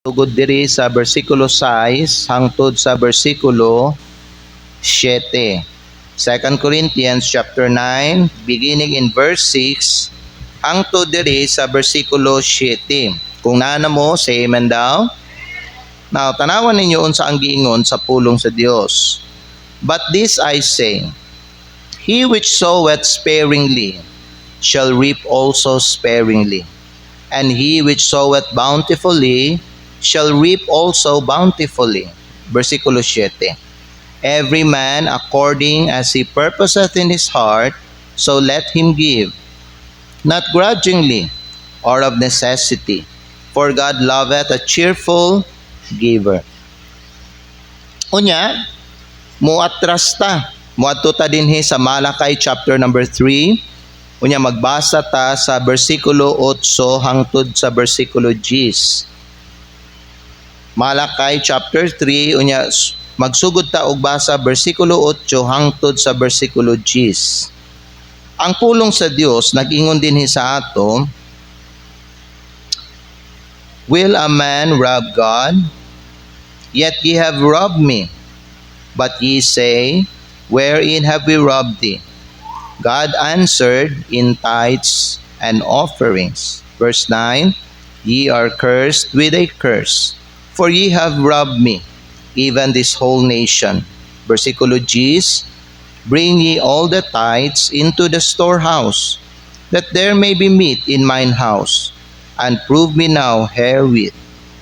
Tugod diri sa bersikulo 6 hangtod sa bersikulo 7. 2 Corinthians chapter 9 beginning in verse 6 hangtod diri sa bersikulo 7. Kung naana mo, say amen daw. Now, tanawan ninyo unsa ang giingon sa pulong sa Dios. But this I say, he which soweth sparingly shall reap also sparingly, and he which soweth bountifully shall reap also bountifully. Versikulo 7. Every man according as he purposeth in his heart, so let him give, not grudgingly or of necessity, for God loveth a cheerful giver. Unya, muatras ta. Muadto ta dinhi sa Malakay chapter number 3. Unya magbasa ta sa bersikulo 8 hangtod sa bersikulo 10. Malakay chapter 3, unya magsugod ta og basa bersikulo 8 hangtod sa bersikulo 10. Ang pulong sa Dios nag-ingon dinhi sa ato, will a man rob God? Yet ye have robbed me. But ye say, wherein have we robbed thee? God answered, in tithes and offerings. Verse 9, ye are cursed with a curse, for ye have robbed me, even this whole nation. Versikulo 10, bring ye all the tithes into the storehouse, that there may be meat in mine house, and prove me now herewith,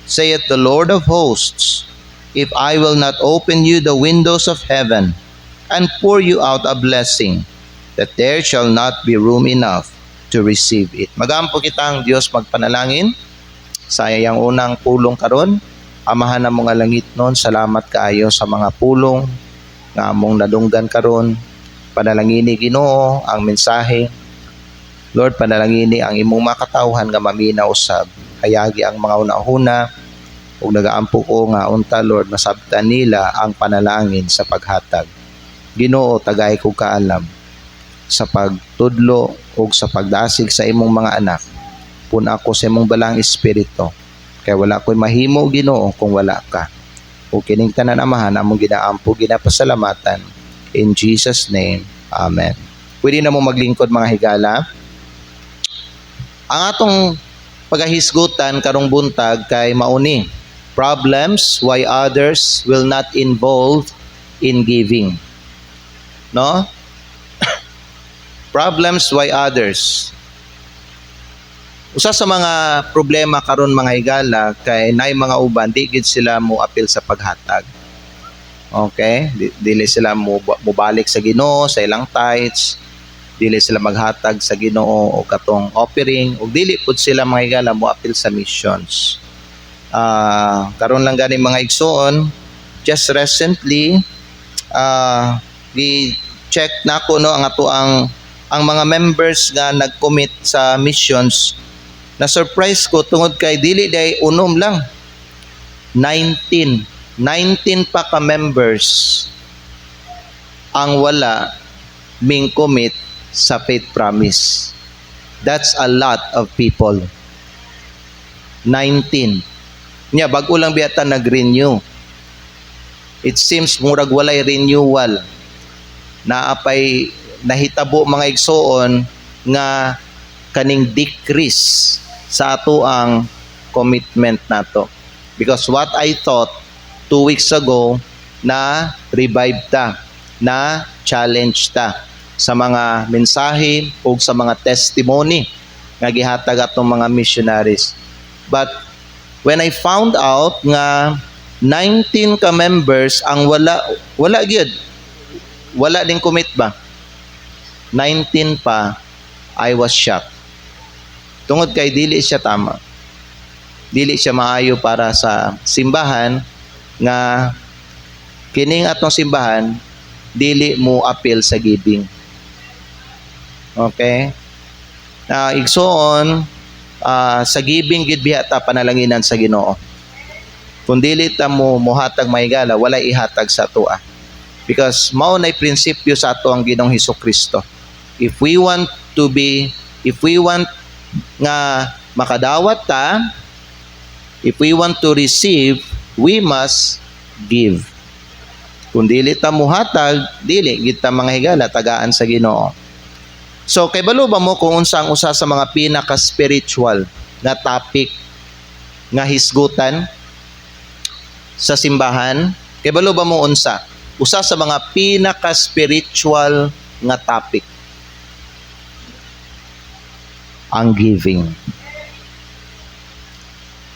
saith the Lord of hosts, if I will not open you the windows of heaven, and pour you out a blessing, that there shall not be room enough to receive it. Magampo kitang Dios magpanalangin sa iyang unang pulong karon. Amahan na mo nga langit nun, salamat kaayo sa mga pulong nga among nadunggan karon. Panalangini Ginoo ang mensahe. Lord, panalangini ang imong makatawhan nga maminaw usab. Hayagi ang mga una-una ug nagaampo ko nga unta Lord masabtan nila ang panalangin sa paghatag. Ginoo, tagay ko kaalam sa pagtudlo ug sa pagdasig sa imong mga anak. Pun ako sa imong balang espiritu. Kaya wala ko'y mahimo Ginoo kung wala ka. O kining tanan amahan among ginaampo ginapasalamatan. In Jesus name, Amen. Pwede na mo maglingkod mga higala. Ang atong pagahisgutan karong buntag kay mauni. Problems why others will not involve in giving. No? Problems why others. Usa sa mga problema karon mga higala kay naay mga uban di gid sila mo apil sa paghatag. Okay? Dili sila mobalik sa Ginoo sa ilang tithes. Dili sila maghatag sa Ginoo o katong offering ug dili pud sila mga higala mo apil sa missions. Karon lang gani mga igsoon, just recently gi-check nako no ang ato ang mga members nga nag-commit sa missions. Na surprise ko tungod kay dili day unom lang. 19 pa ka members ang wala ming commit sa faith promise. That's a lot of people. 19. Nya bag-o lang biyata nag-renew. It seems murag walay renewal. Naapay nahitabo mga igsoon nga kaning decrease sa ato ang commitment nato. Because what I thought 2 weeks ago na revive ta, na challenge ta sa mga mensahe o sa mga testimony nga gihatag atong mga missionaries. But when I found out nga 19 ka members ang wala gyud. Wala ding commit ba? 19 pa, I was shocked. Tungod kay dili siya tama. Dili siya maayo para sa simbahan nga kining atong simbahan dili mo appeal sa giving. Okay? Igsoon sa giving gid biya ta panalanginan sa Ginoo. Kung dili ta mo mohatag mahigala, wala ihatag sa atoa. Because mao nay prinsipyo sa ato ang Ginoong Hesukristo. If we want nga makadawat ta, If we want to receive, we must give. Kung dili ta muhatag, dili gid ta mga higala tagaan sa Ginoo. So kay balo ba mo kung unsa ang usa sa mga pinaka-spiritual na topic nga hisgutan sa simbahan? Kay balo ba mo unsa? Usa sa mga pinaka-spiritual nga topic, ang giving.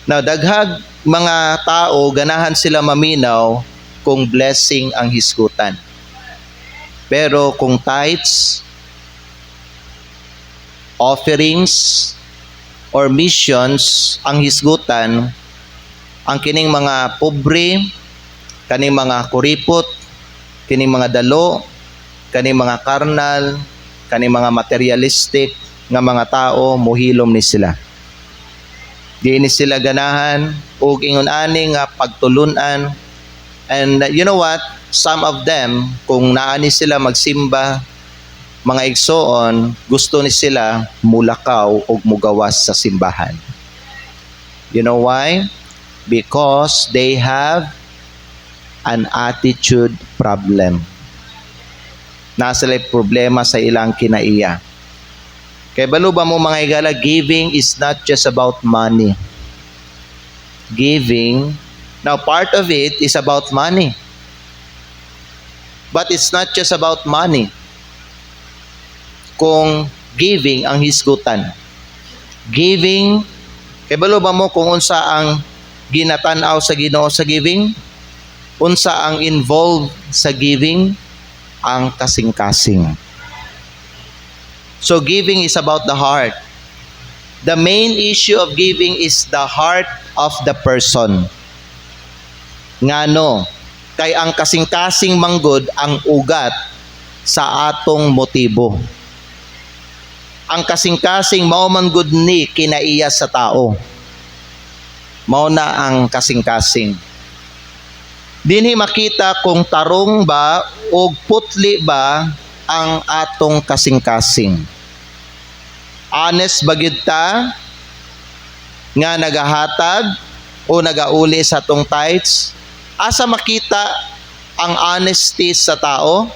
Now, daghag mga tao, ganahan sila maminaw kung blessing ang hisgutan. Pero kung tithes, offerings, or missions ang hisgutan, ang kining mga pobre, kaning mga kuripot, kining mga dalo, kaning mga karnal, kaning mga materialistic nga mga tao, muhilom ni sila. Di ni sila ganahan o ingon ani nga pagtulunan. And you know what? Some of them, kung naani sila magsimba, mga igsoon, gusto ni sila mulakaw o mugawas sa simbahan. You know why? Because they have an attitude problem. Nasa lay problema sa ilang kinaiya. Kaya balo ba mo mga higala, giving is not just about money. Giving, now part of it is about money. But it's not just about money. Kung giving ang hisgutan. Giving, kaya balo ba mo kung unsa ang ginatanaw sa Ginoo sa giving? Unsa ang involved sa giving? Ang kasing-kasing. So giving is about the heart. The main issue of giving is the heart of the person. Ngano? Kay ang kasing-kasing manggod ang ugat sa atong motibo. Ang kasing-kasing mao man gud ni kinaiya sa tao. Mao na ang kasing-kasing. Dinhi makita kung tarong ba o putli ba ang atong kasing-kasing. Honest ba gyud ta nga nagahatag o nagauli sa atong tithes? Asa makita ang honesty sa tao?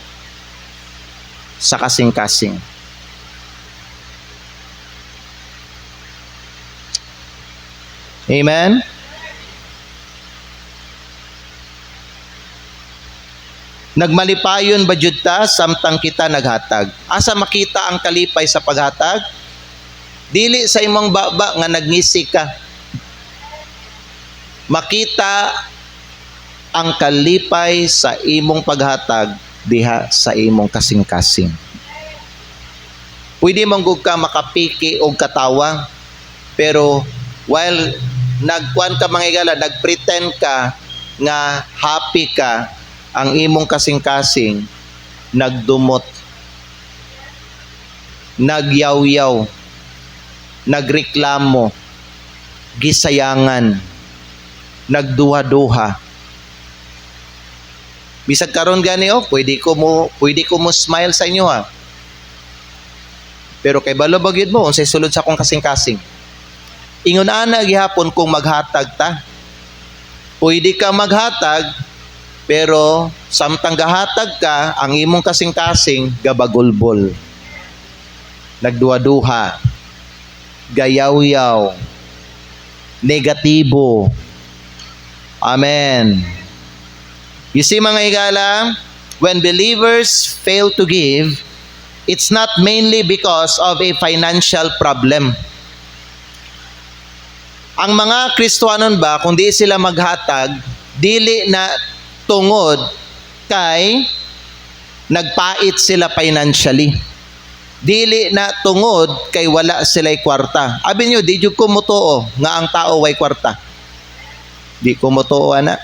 Sa kasing-kasing. Amen? Nagmalipayon ba jud ta samtang kita naghatag? Asa makita ang kalipay sa paghatag? Dili sa imong baba nga nagngisi ka. Makita ang kalipay sa imong paghatag diha sa imong kasing-kasing. Pwede man gud ka makapiki og katawa, pero while nagkuan ka mga higala, nagpretend ka nga happy ka, ang imong kasing-kasing nagdumot, nagyaw-yaw, nagreklamo, gisayangan, nagduha-duha. Bisag karon gani pwede ko mo smile sa inyo ha. Pero kay balo ba gyud mo unsay sulod sa akong kasing-kasing? Ingon ana gihapon kung maghatag ta. Pwede ka maghatag, pero samtang gahatag ka, ang imong kasing-kasing gabagulbol, nagduha-duha, gayaw-yaw, negatibo. Amen. You see mga higala, when believers fail to give, it's not mainly because of a financial problem. Ang mga Kristiyanon ba, kung di sila maghatag, dili na tungod kay nagpait sila financially. Dili na tungod kay wala sila'y kwarta. Abi nyo, di jud ko mutuo nga ang tao way kwarta. Di ko mutuo ana.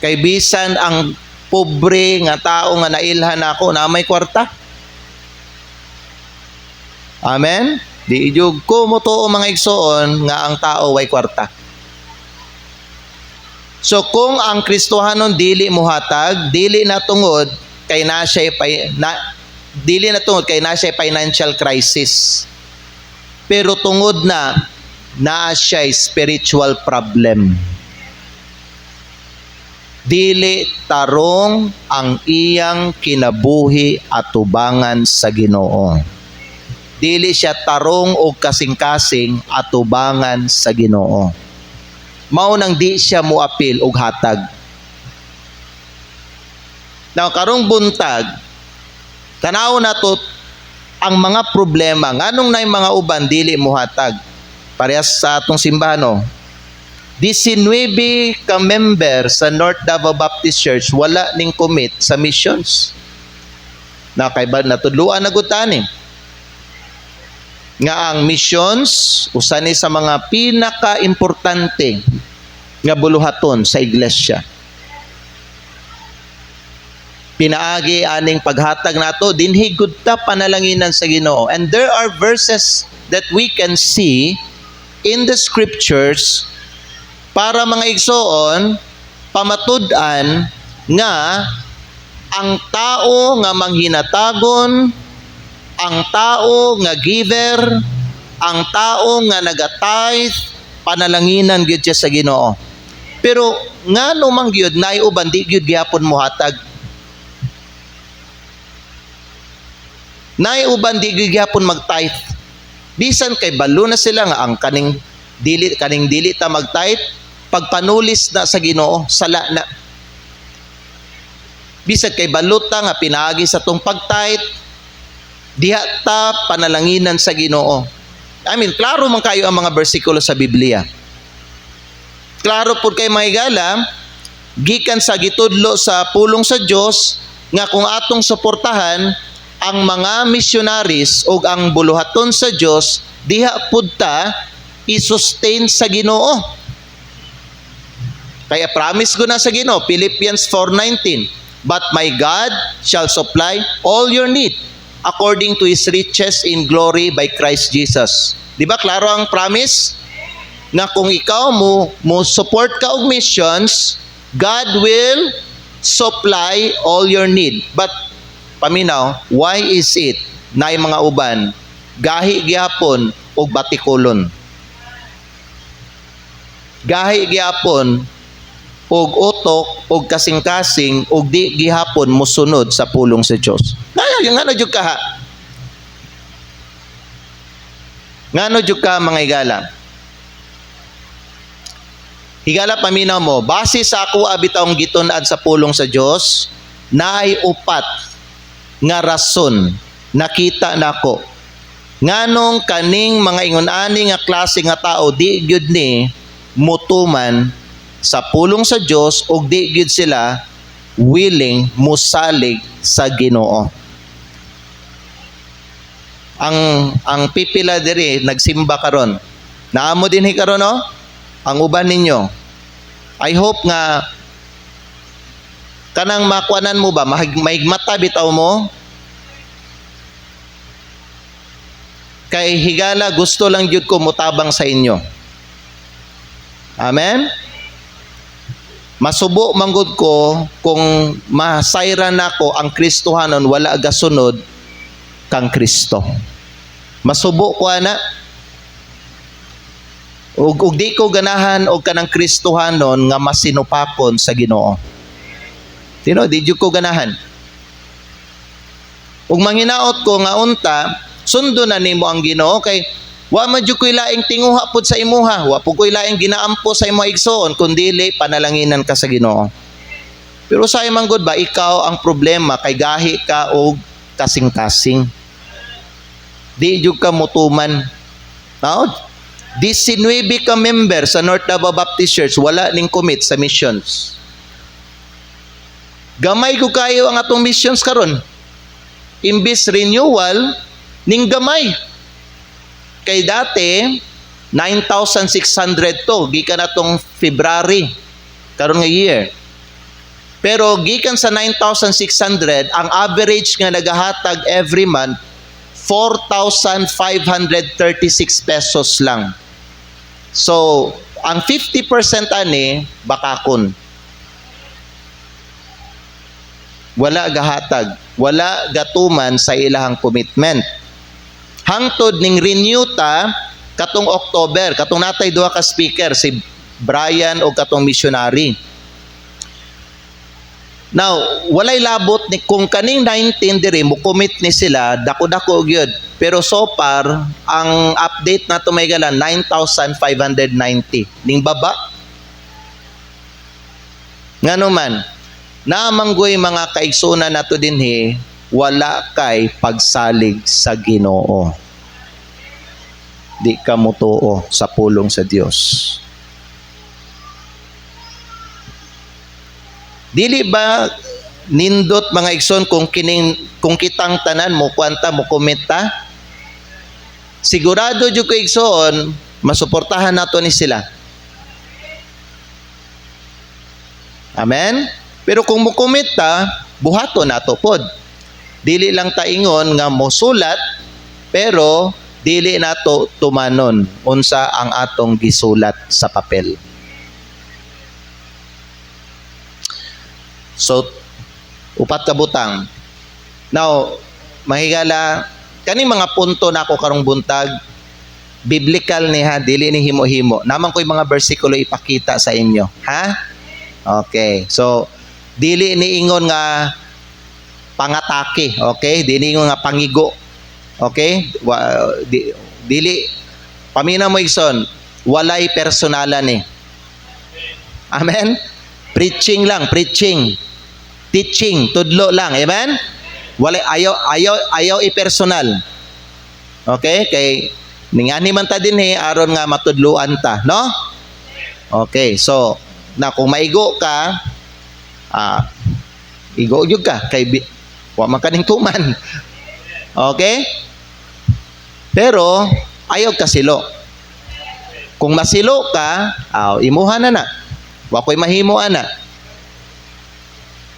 Kay bisan ang pobre nga tao nga nailhan ako na may kwarta. Amen? Di jud ko mutuo mga igsoon nga ang tao way kwarta. So kung ang Kristohanon dili muhatag, dili na tungod kay dili na tungod kay na siya financial crisis. Pero tungod na naa siya'y spiritual problem. Dili tarong ang iyang kinabuhi atubangan sa Ginoo. Dili siya tarong o kasing-kasing atubangan sa Ginoo. Mao nang di siya muapil og hatag. Now karong buntag, tanaw nato ang mga problema nganong nay mga uban dili mohatag. Parehas sa atong simbahan, 19 ka member sa North Davao Baptist Church wala ning commit sa missions. Na kay ba natudluan na gutani nga ang missions usa ni sa mga pinaka-importante nga buluhaton sa iglesia. Pinaagi aning paghatag nato dinhi gud ta panalanginan sa Ginoo. And there are verses that we can see in the scriptures para mga igsoon pamatud-an nga ang tao nga manghinatagon, ang tao nga giver, ang tao nga nagatithe, panalanginan gyud siya sa Ginoo. Pero ngano man gyud nay uban di gyud gyapon mohatag. Nay uban di gyud gyapon mag-tithe. Bisan kay balo na sila nga ang kaning dili ta mag-tithe, pagpanulis na sa Ginoo, sala na. Bisan kay baluta nga pinaagi sa tong pag-tithe, diha ta panalanginan sa Ginoo. I mean, klaro man kayo ang mga bersikulo sa Biblia. Klaro pud kay mga higala, gikan sa gitudlo sa pulong sa Dios nga kung atong suportahan ang mga missionaries o ang buluhaton sa Dios, diha pud ta i-sustain sa Ginoo. Kaya promise ko na sa Ginoo, Philippians 4:19, but my God shall supply all your need according to His riches in glory by Christ Jesus. Di ba klaro ang promise? Na kung ikaw mo support ka og missions, God will supply all your need. But paminaw, why is it na mga uban gahi gyapon og batikulon? Gahi gyapon og utok og kasing-kasing og di gihapon mosunod sa pulong sa Dios. Ngano jud ka ha? Ngano jud ka mga higala? Higala paminaw mo, base sa ako abitawng gitun-ad sa pulong sa Dios, naay upat nga rason nakita nako nganong kaning mga ingon-ani nga klase nga tao di gyud ni mutuman sa pulong sa Dios ug di gyud sila willing musalig sa Ginoo. Ang pipila diri nagsimba karon. Naamo dinhi karon ang uban ninyo. I hope nga kanang makuanan mo ba, mahigmata bitaw mo. Kay higala gusto lang jud ko mutabang sa inyo. Amen? Masubo manggod ko kung masayran nako ang Kristohanon wala gasunod kang Kristo. Masubo ko ana. Ug di ko ganahan og kanang Kristohanon nga masinupakon sa Ginoo. Tino, di jud ko ganahan. Ug manghinaot ko nga unta, sundo na nimo ang Ginoo kay wa man jud koy laing tinguha pud sa imuha, wa pud koy laing ginaampo sa imong igsoon kundi panalanginan ka sa Ginoo. Pero sa imong good ba ikaw ang problema kay gahi ka og kasing-kasing. Di jud ka mutuman. Now, 19 ka member sa North Davao Baptist Church wala ning commit sa missions. Gamay ko kayo ang atong missions karon. Imbis renewal ning gamay. Kay dati 9,600 to gikan atong February karon nga year. Pero gikan sa 9,600 ang average nga nagahatag every month 4,536 pesos lang. So, ang 50% ani bakakon. Wala gahatag, wala gatuman sa ilahang commitment. Hangtod ning renew ta katong October, katong natay duha ka speaker, si Brian o katong missionary. Now, walay labot ni kung kaning 19 diri mo commit ni sila dako-dako gyud. Pero so far ang update nato may galan 9,590 ning baba. Ngano man namanggoy mga kaigsunan nato dinhi wala kay pagsalig sa Ginoo. Di ka mutuo sa pulong sa Dios. Dili ba nindot mga igsoon kung kitang tanan mo kwanta mo komenta? Sigurado jud ko igsoon masuportahan nato ni sila. Amen. Pero kung mo komenta, buhaton nato pod. Dili lang ta ingon nga mosulat pero dili nato tumanon unsa ang atong gisulat sa papel. So, upat ka butang. Now, mahigala, kaning mga punto na ako karong buntag, biblical niya, dili ni himo-himo. Naman ko yung mga versikulo ipakita sa inyo. Ha? Okay. So, dili ni ingon nga pangatake. Okay? Dili ingon nga pangigo. Okay? Dili, pamina mo igsoon, walay personalan ni. Amen? Preaching lang, preaching. Teaching, tudlo lang, amen? Wala ayaw i-personal. Okay? Kay ningani man ta dinhi aron nga matudluan ta, no? Okay, so na kung maigo ka, igo gyud ka kay wa man kaning tuman. Okay? Pero ayaw ka silo. Kung masilo ka, imuha na. Wa koy mahimo ana.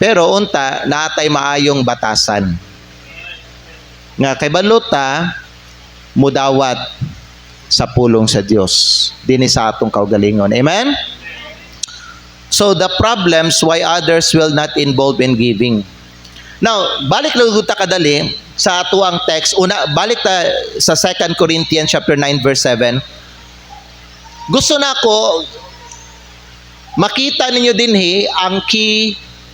Pero unta natay maayong batasan. Nga kay baluta mudawat sa pulong sa Dios dinhi sa atong kaugalingon. Amen. So the problems why others will not involve in giving. Now, balik lang ta kadali sa ato ang text. Una, balik ta sa 2 Corinthians chapter 9 verse 7. Gusto nako makita ninyo dinhi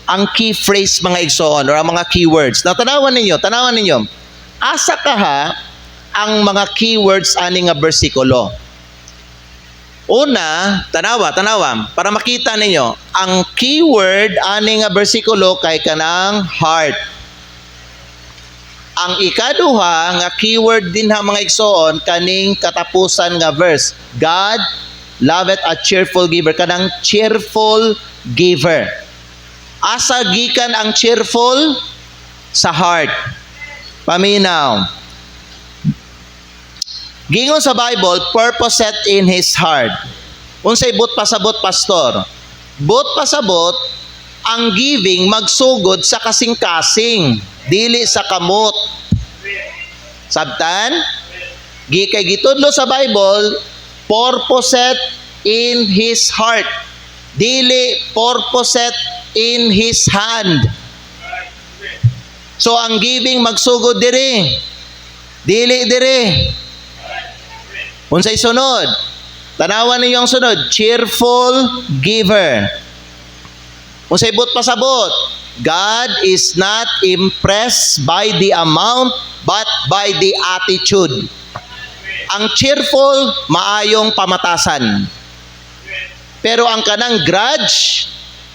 ang key phrase mga igsoon or ang mga keywords. Now, tanawan ninyo. Asa kaha ang mga keywords ani nga bersikulo. Una, tanawa, para makita ninyo, ang keyword ani nga bersikulo kay kanang heart. Ang ikaduha nga keyword din ha mga igsoon kaning katapusan nga verse. God loveth a cheerful giver, kanang cheerful giver. Asa gikan ang cheerful? Sa heart. Paminaw. Gingon sa Bible, purpose set in his heart. Unsay but pasabot, pastor? But pasabot, ang giving magsugod sa kasing-kasing, dili sa kamot. Sabtan? Gikay gitudlo sa Bible, purpose set in his heart. Dili purpose set in his hand. So ang giving magsugod diri. Dili diri. Unsay sunod? Tanawan ninyo ang sunod, cheerful giver. Unsay but pasabot? God is not impressed by the amount but by the attitude. Ang cheerful maayong pamatasan. Pero ang kanang grudge,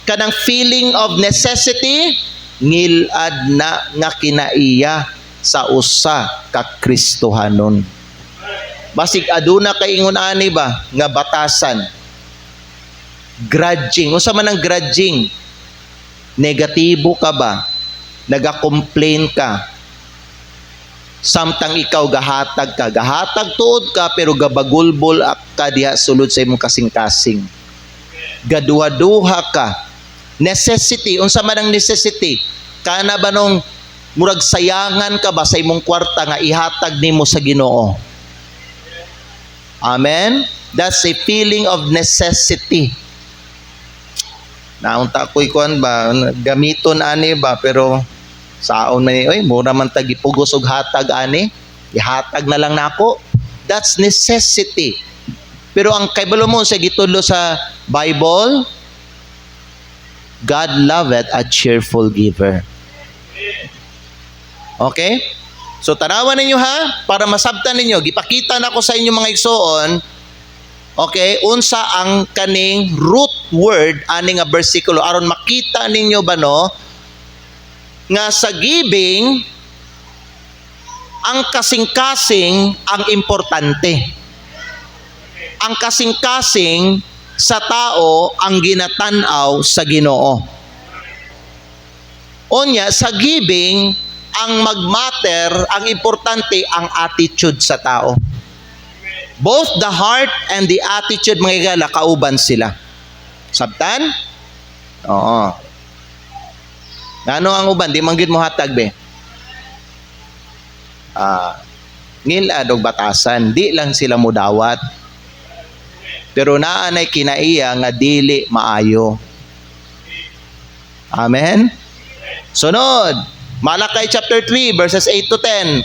kanang feeling of necessity, ngilad na nga kinaiya sa usa ka Kristohanon. Basig aduna kay ingon ani ba nga batasan. Grudging, unsa man ang grudging? Negatibo ka ba? Naga-complain ka. Samtang ikaw gahatag tuod ka pero gabagulbol ka diha sulod sa imong kasing-kasing. Gaduha-duha ka. Necessity, unsa man ang necessity? Kana ba nung murag sayangan ka ba sa imong kwarta nga ihatag nimo sa Ginoo? Amen? That's a feeling of necessity. Naunta ko'y kuan ba, gamiton ani ba, pero saon man ni, mura man tag ipugos og hatag ani, ihatag na lang nako. That's necessity. Pero ang kaibalo mo sa gitulo sa Bible, God loveth a cheerful giver. Okay? So tanawan ninyo ha, para masabtan ninyo, gipakita na ko sa inyo mga igsoon, okay, unsa ang kaning root word ani nga bersikulo aron makita ninyo ba no nga sa giving ang kasing-kasing ang importante. Ang kasing-kasing sa tao ang ginatanaw sa Ginoo. Onya, sa giving, ang magmatter, ang importante, ang attitude sa tao. Both the heart and the attitude, mga igala, kauban sila. Sabtan? Oo. Ano ang uban? Di manggid mo hatag, be? Ngilad o batasan, di lang sila mudawat. Pero naanay kinaiya nga dili maayo. Amen? Sunod, Malakay chapter 3, verses 8 to 10.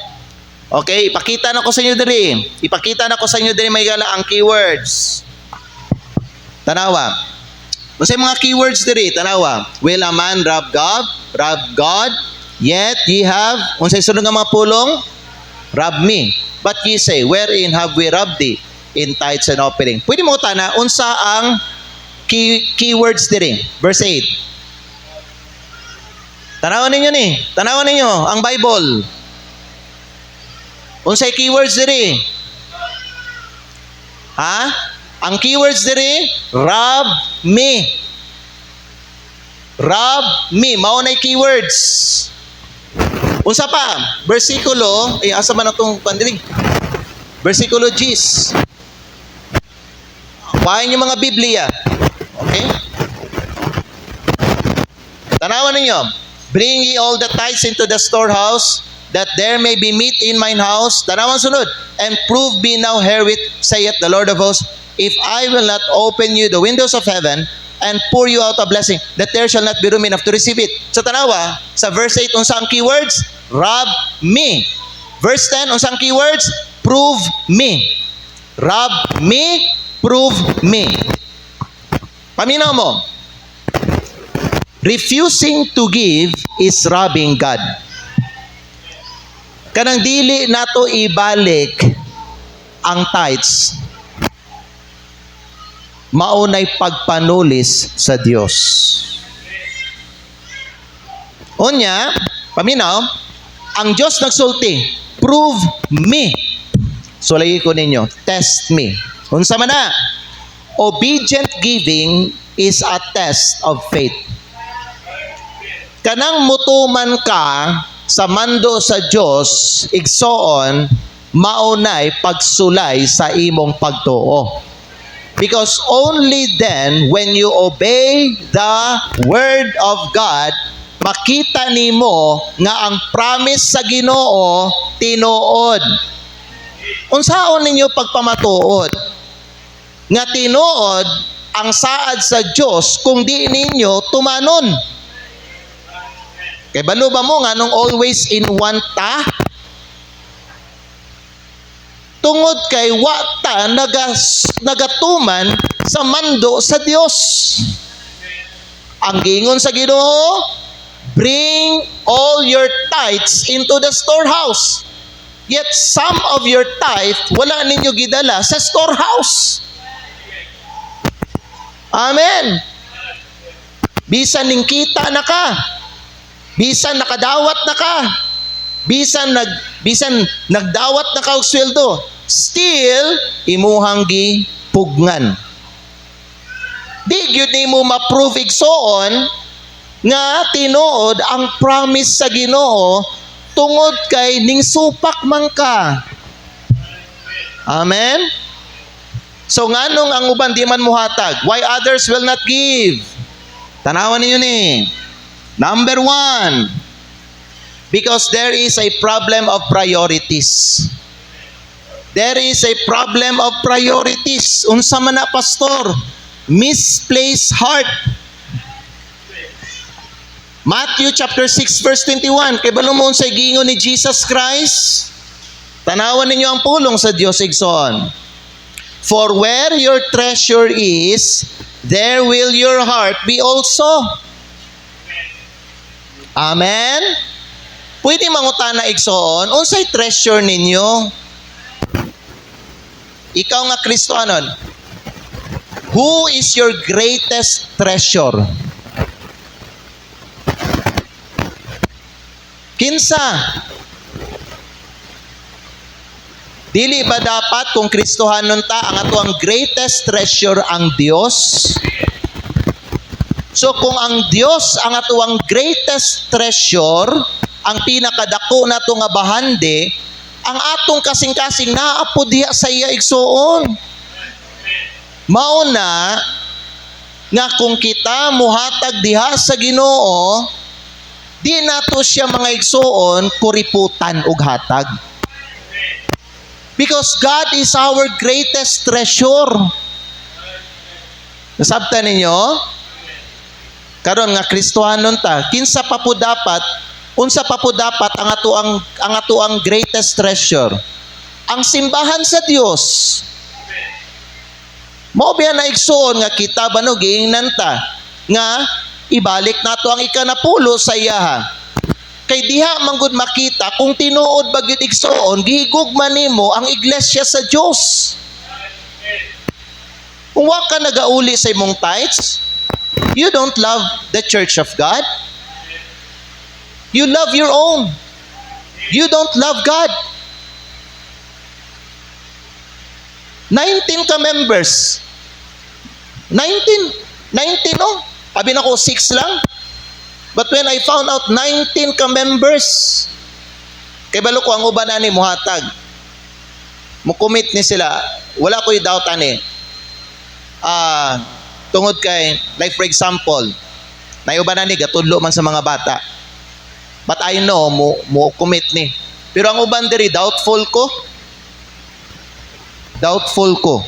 Okay, ipakita na ko sa inyo diri. Ipakita na ko sa inyo diri may gala ang keywords. Tanawa. Unsay mga keywords diri? Tanawa. Will a man rob God? Rob God? Yet ye have, unsay sunod nga mga pulong? Rob me. But ye say, wherein have we robbed thee? In tithes and offering. Pwede mo tana, unsa ang keywords diri? Verse 8. Tanawan ninyo ni. Tanawan ninyo ang Bible. Unsay keywords diri? Ha? Ang keywords diri, rob me. Rob me. Mao nay keywords. Unsa pa? Bersikulo, asa man atong pandilig? Bersikulo 10. Bahayin yung mga Biblia. Okay? Tanawan ninyo. Bring ye all the tithes into the storehouse, that there may be meat in mine house. Tanawan sunod. And prove me now herewith, saith the Lord of hosts, if I will not open you the windows of heaven, and pour you out a blessing, that there shall not be room enough to receive it. So tanawa, sa verse 8, unsang keywords? Rob me. Verse 10, unsang keywords? Prove me. Rob me, prove me. Paminaw mo. Refusing to give is robbing God. Kanang dili nato ibalik ang tithes, maunay pagpanulis sa Dios. Unya, paminaw, ang Dios nagsulti, prove me. So lagi ko ninyo, test me. Unsa man na? Obedient giving is a test of faith. Kanang mutuman ka sa mando sa Dios, igsoon, maunay pagsulay sa imong pagtuo. Because only then, when you obey the word of God, makita nimo nga ang promise sa Ginoo tinuod. Unsaon ninyo pagpamatuod? Nga tinuod ang saad sa Dios kung di ninyo tumanon. Kay balo ba mo nga nung always in one ta? Tungod kay wata nagatuman sa mando sa Dios. Ang gingon sa Ginoo, bring all your tithes into the storehouse. Yet some of your tithe wala ninyo gidala sa storehouse. Amen. Bisan ning kita na ka. Bisan nakadawat na ka. Bisan nagdawat na ka og sweldo, still imuhang gipugnan. Di gyud nimo ma-prove igsoon nga tinuod ang promise sa Ginoo tungod kay ning supak man ka. Amen. So nganong ang uban di man muhatag? Why others will not give? Tanawan ninyo ni. Number 1, because there is a problem of priorities. There is a problem of priorities. Unsa man na, pastor? Misplaced heart. Matthew chapter 6 verse 21. Kay balumon sa gingon ni Jesus Christ, Tanawan ninyo ang pulong sa Dios, igsoon. For where your treasure is, there will your heart be also. Amen? Pwede mangutana, igsoon, unsay treasure ninyo? Ikaw nga Kristohanon, who is your greatest treasure? Kinsa? Dili ba dapat kung Kristohanon ta, ang ato ang greatest treasure ang Dios? So kung ang Dios ang ato ang greatest treasure, ang pinakadako nato nga bahande, ang atong kasing-kasing naapod diha sa iya, igsoon. Mauna nga kung kita muhatag diha sa Ginoo, di nato siya mga igsoon kuriputan og hatag. Because God is our greatest treasure. Nasabtan ninyo? Karon nga Kristohanon ta, kinsa pa po dapat, unsa pa po dapat ang ato ang greatest treasure? Ang simbahan sa Dios. Mao biya na igsoon nga kita banuging nanta nga ibalik nato ang ikanapulo sa iyaha. Kay diha manggod makita kung tinuod ba gyud igsoon gihigugma nimo ang iglesia sa Dios. Kung wa ka nagauli sa imong tithes, you don't love the church of God. You love your own. You don't love God. 19 ka members. 19 oh. Abi na ko 6 lang. But when I found out 19 ka members, kay balo ko ang uban ani muhatag. Mo commit ni sila. Wala ko'y doubt ani. Tungod kay, like for example, nayuban ani gatudlo man sa mga bata. But I know mo commit ni. Pero ang uban diri doubtful ko. Doubtful ko.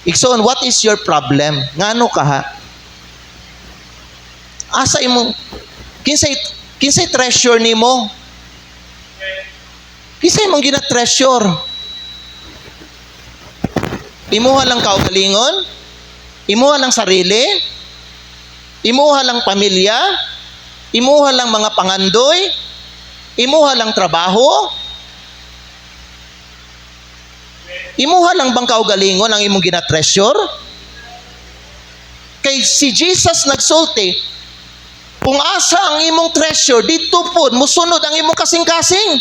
Ikson, what is your problem? Ngano ka ha? Asa imong kinsay treasure nimo? Kinsay imong gina-treasure? Imuha lang kaugalingon? Imuha lang sarili? Imuha lang pamilya? Imuha lang mga pangandoy? Imuha lang trabaho? Imuha lang bang kaugalingon ang imong gina-treasure? Kay si Jesus nagsulti, kung asa ang imong treasure, dito po, musunod ang imong kasing-kasing.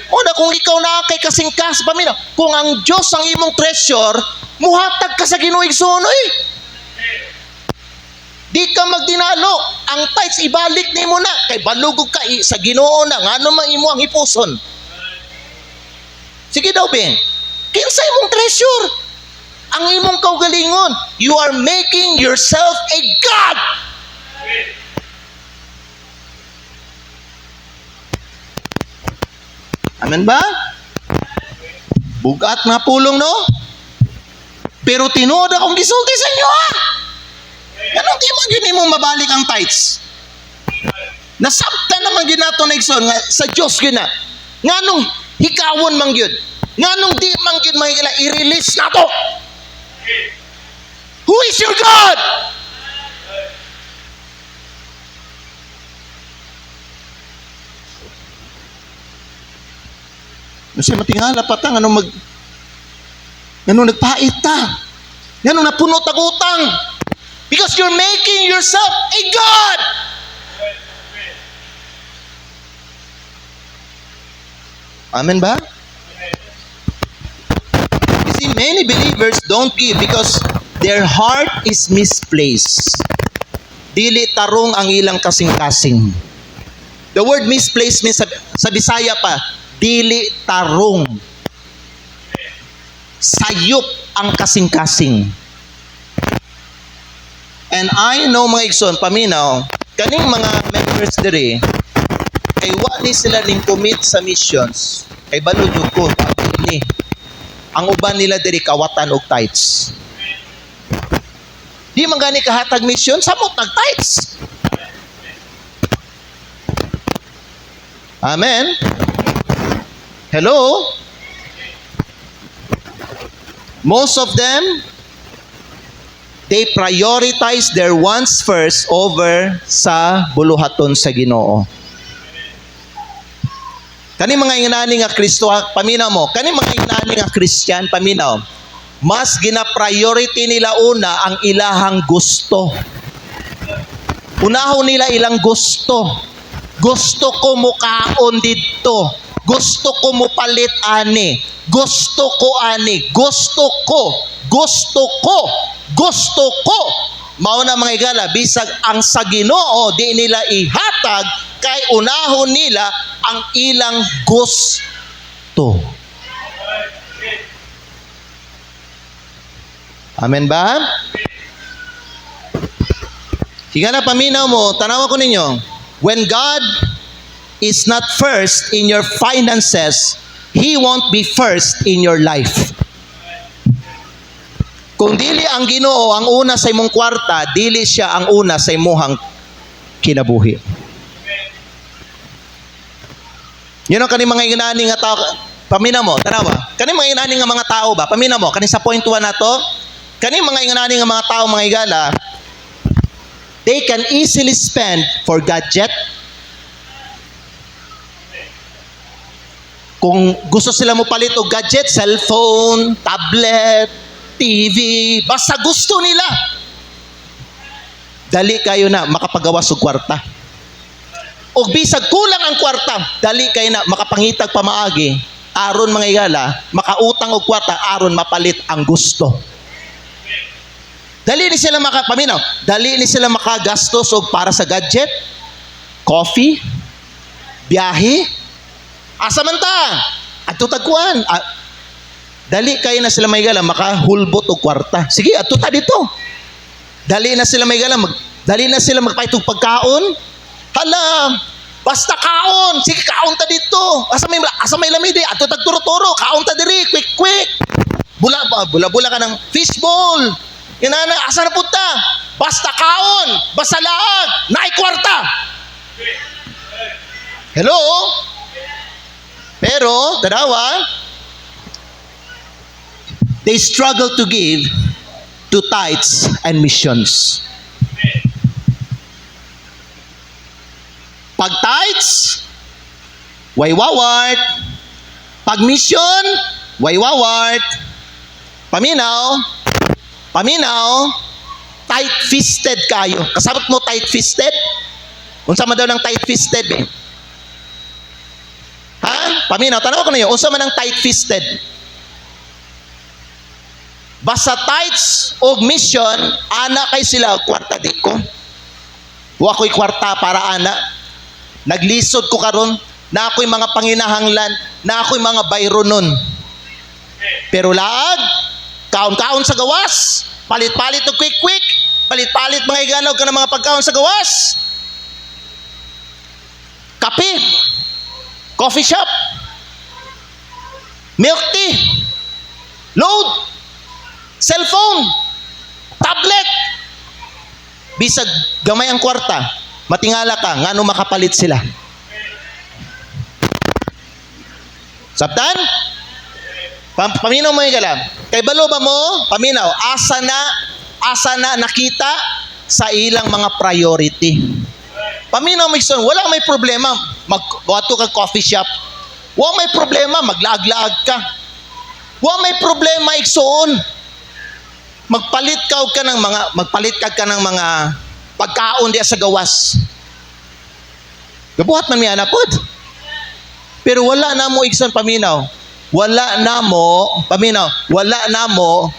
O na kung ikaw na kay kasing-kas, pamina, kung ang Diyos ang imong treasure, muhatag ka sa Ginoo igsoon, oy. Di ka magdinalo, ang tithes ibalik nimo na, kay balugog ka sa Ginoo na, ngano man imo ang ipuson. Sige daw, Ben. Kinsa imong treasure? Ang imong kaugalingon, you are making yourself a God. Amen ba? Bugat nga pulong, no? Pero tinuod akong gisulti sa inyo, ha? Anong di man yun mong mabalik ang tithes? Nasabta naman yun nato na igsoon, sa Diyos yun na. Nga nung hikawon man yun. Nga nung di man yun mahigala, i-release na to. Who is your God? Kasi matingala pa ta, anong nagpait ta, anong napuno tagutang, because you're making yourself a God. Amen ba? You see, many believers don't give because their heart is misplaced. Dili tarong ang ilang kasing-kasing. The word misplaced means sa Bisaya pa, dili tarong. Sayop ang kasing-kasing. And I know mga igsoon, paminaw, kaning mga members diri, kay wali sila ning commit sa missions, kay baludog ko, ni. Ang uban nila diri kawatan og tithes. Di man gani kahatag mission, samot nag tithes. Amen. Hello? Most of them, they prioritize their wants first over sa buluhaton sa Ginoo. Kani mga inani nga Kristo, paminaw mo, kani mga inani nga Christian, paminaw, mas gina-priority nila una ang ilahang gusto. Unahon nila ilang gusto. Gusto ko mukaon dito. Gusto ko mo palit ani. Gusto ko ani. Gusto ko. Gusto ko. Gusto ko. Mao na mga igala, bisag ang sa Ginoo di nila ihatag kay unahon nila ang ilang gusto. Amen ba? Higa na paminaw mo, tanawa ko ninyo, when God is not first in your finances, He won't be first in your life. Kung dili ang Ginoo ang una sa imong kwarta, dili siya ang una sa imong kinabuhi. You know, kani mga inani nga tao, paminaw mo, tanawa, kani mga inani nga mga tao ba, paminaw mo, kani sa point 1 na to, kani mga inani nga mga tao, mga igala, they can easily spend for gadget. Kung gusto sila mo palit og gadget, cellphone, tablet, TV, basta gusto nila. Dali kayo na makapagawas og kwarta. Og bisag kulang ang kwarta, dali kayo na makapangitag pamaagi, aron mga igala, makautang og kwarta, aron mapalit ang gusto. Dali ni sila paminaw, dali ni sila makagastos og para sa gadget, coffee, biyahe, asa man ta, adto tagkuan. Dali kayo na sila may gala makahulbot og kwarta. Sige, adto ta dito. Dali na sila may gala dali na sila magpaitog pagkaon. Hala, basta kaon, sige kaon ta dito. Asa may lamide, adto tagturo-turo, kaon ta diri, quick. Bula ka ng fishbowl. Inana, asa na punta? Basta kaon, basta laag, naay kwarta. Hello? Pero, tadawa, they struggle to give to tithes and missions. Pag tithes, waywaward. Pag mission, waywaward. Paminaw, tight-fisted kayo. Kasabot mo tight-fisted? Unsa man daw ng tight-fisted eh? Ha? Paminaw, tanaw ko na yun. Unsa man ng tight-fisted? Basta tithes o mission, ana kay sila kwarta di ko. Wa ko'y kwarta para ana. Naglisod ko karon, na ako'y mga panginahanglan, na ako'y mga bayronon. Pero laag, kaon-kaon sa gawas, palit-palit og quick, palit-palit mga iganog ka ng mga pagkaon sa gawas. Kape, coffee shop, milk tea, load, cellphone, tablet. Bisag gamay ang kwarta, matingala ka, ngano makapalit sila. Sabtan? Paminaw mo yung galam. Kay balo ba mo, paminaw, asa na nakita sa ilang mga priority. Paminaw mo yung wala may problema, magwato ka coffee shop. Wala may problema, maglaag-laag ka. Wala may problema, igsoon. Magpalit ka ng mga pagkaon diya sa gawas. Gabuhat man mi anapod. Pero wala na mo igsoon paminaw. Wala na mo